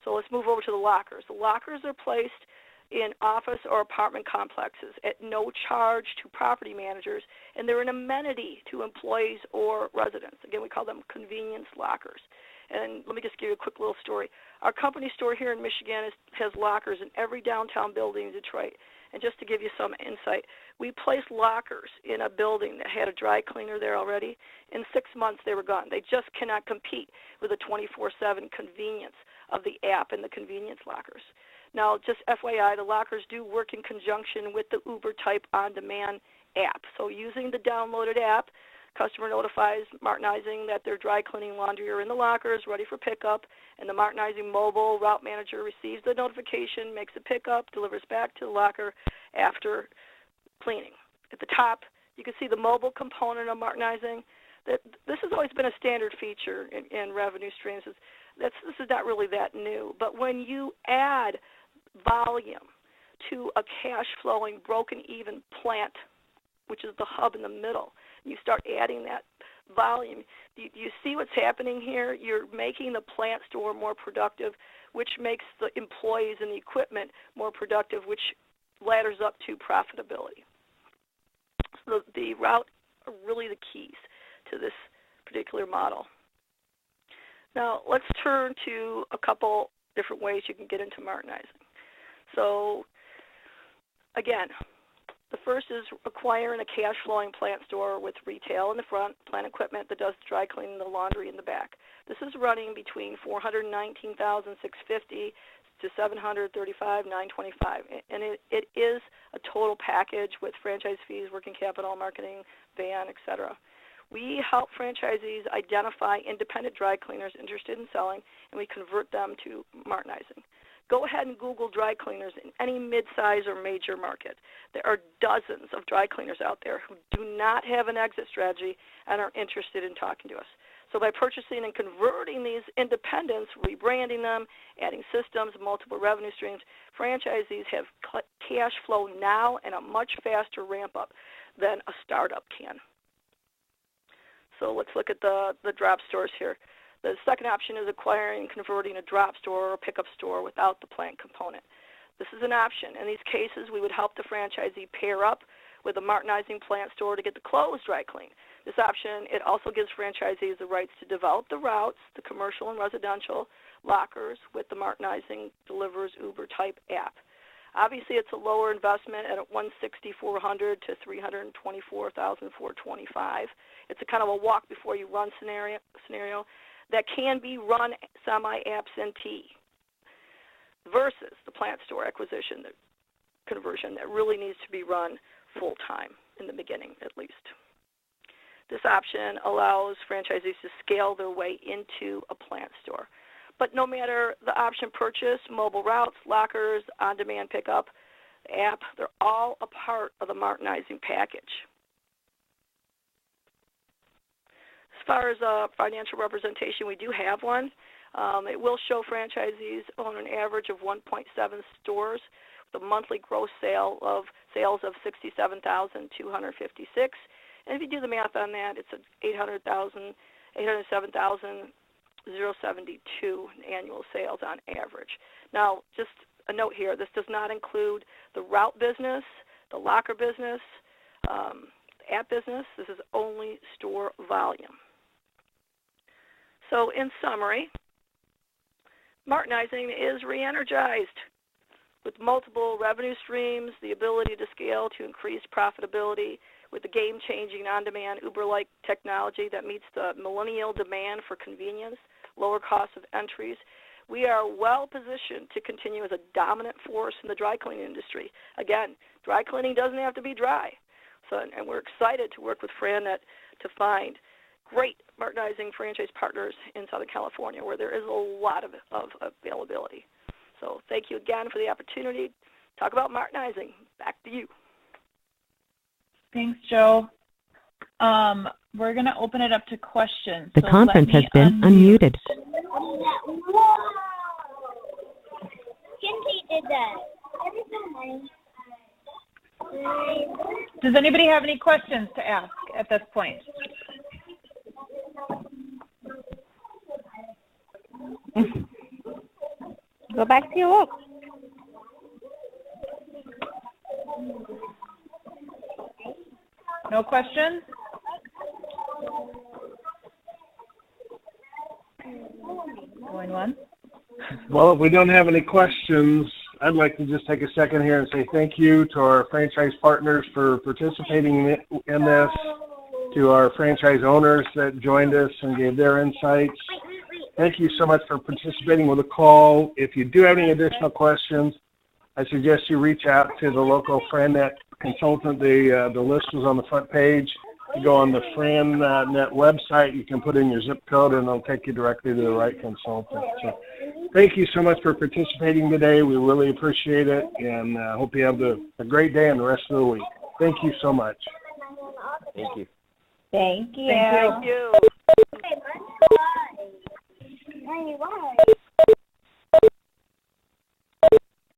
So let's move over to the lockers. The lockers are placed in office or apartment complexes at no charge to property managers, and they're an amenity to employees or residents. Again, we call them convenience lockers. And let me just give you a quick little story. Our company store here in Michigan has lockers in every downtown building in Detroit. And just to give you some insight, we placed lockers in a building that had a dry cleaner there already. In 6 months, they were gone. They just cannot compete with the 24/7 convenience of the app and the convenience lockers. Now, just FYI, the lockers do work in conjunction with the Uber-type on-demand app. So using the downloaded app, customer notifies Martinizing that their dry cleaning laundry are in the lockers, ready for pickup, and the Martinizing mobile route manager receives the notification, makes a pickup, delivers back to the locker after cleaning. At the top, you can see the mobile component of Martinizing. This has always been a standard feature in revenue streams. This is not really that new. But when you add volume to a cash-flowing, broken-even plant, which is the hub in the middle, you start adding that volume, you see what's happening here? You're making the plant store more productive, which makes the employees and the equipment more productive, which ladders up to profitability. So the route are really the keys to this particular model. Now, let's turn to a couple different ways you can get into Martinizing. So, again, the first is acquiring a cash-flowing plant store with retail in the front, plant equipment that does the dry cleaning, the laundry in the back. This is running between $419,650 to $735,925, and it is a total package with franchise fees, working capital, marketing, van, etc. We help franchisees identify independent dry cleaners interested in selling, and we convert them to Martinizing. Go ahead and Google dry cleaners in any mid-size or major market. There are dozens of dry cleaners out there who do not have an exit strategy and are interested in talking to us. So by purchasing and converting these independents, rebranding them, adding systems, multiple revenue streams, franchisees have cash flow now and a much faster ramp-up than a startup can. So let's look at the drop stores here. The second option is acquiring and converting a drop store or a pickup store without the plant component. This is an option. In these cases, we would help the franchisee pair up with a Martinizing plant store to get the clothes dry cleaned. This option, it also gives franchisees the rights to develop the routes, the commercial and residential, lockers with the Martinizing Delivers Uber type app. Obviously, it's a lower investment at $164,400 to $324,425. It's a kind of a walk before you run scenario that can be run semi-absentee versus the plant store acquisition conversion that really needs to be run full-time in the beginning at least. This option allows franchisees to scale their way into a plant store. But no matter the option purchase, mobile routes, lockers, on-demand pickup, app, they're all a part of the Martinizing package. As far as financial representation, we do have one. It will show franchisees own an average of 1.7 stores with a monthly gross sales of $67,256. And if you do the math on that, it's $807,072 annual sales on average. Now, just a note here, this does not include the route business, the locker business, app business. This is only store volume. So in summary, Martinizing is re-energized with multiple revenue streams, the ability to scale to increase profitability, with the game-changing on-demand Uber-like technology that meets the millennial demand for convenience, lower cost of entries. We are well positioned to continue as a dominant force in the dry cleaning industry. Again, dry cleaning doesn't have to be dry. And we're excited to work with FranNet to find great Martinizing franchise partners in Southern California where there is a lot of availability. So thank you again for the opportunity to talk about Martinizing. Back to you. Thanks, Joe. We're going to open it up to questions. The conference has been unmuted. Did that. Does anybody have any questions to ask at this point? Go back to your work. No questions? Going one. Well, if we don't have any questions, I'd like to just take a second here and say thank you to our franchise partners for participating in this, to our franchise owners that joined us and gave their insights. Thank you so much for participating with the call. If you do have any additional questions, I suggest you reach out to the local FranNet consultant. The list was on the front page. You go on the FranNet website, you can put in your zip code, and it'll take you directly to the right consultant. So thank you so much for participating today. We really appreciate it, and hope you have a great day and the rest of the week. Thank you so much. Thank you. Thank you. Thank you. Why?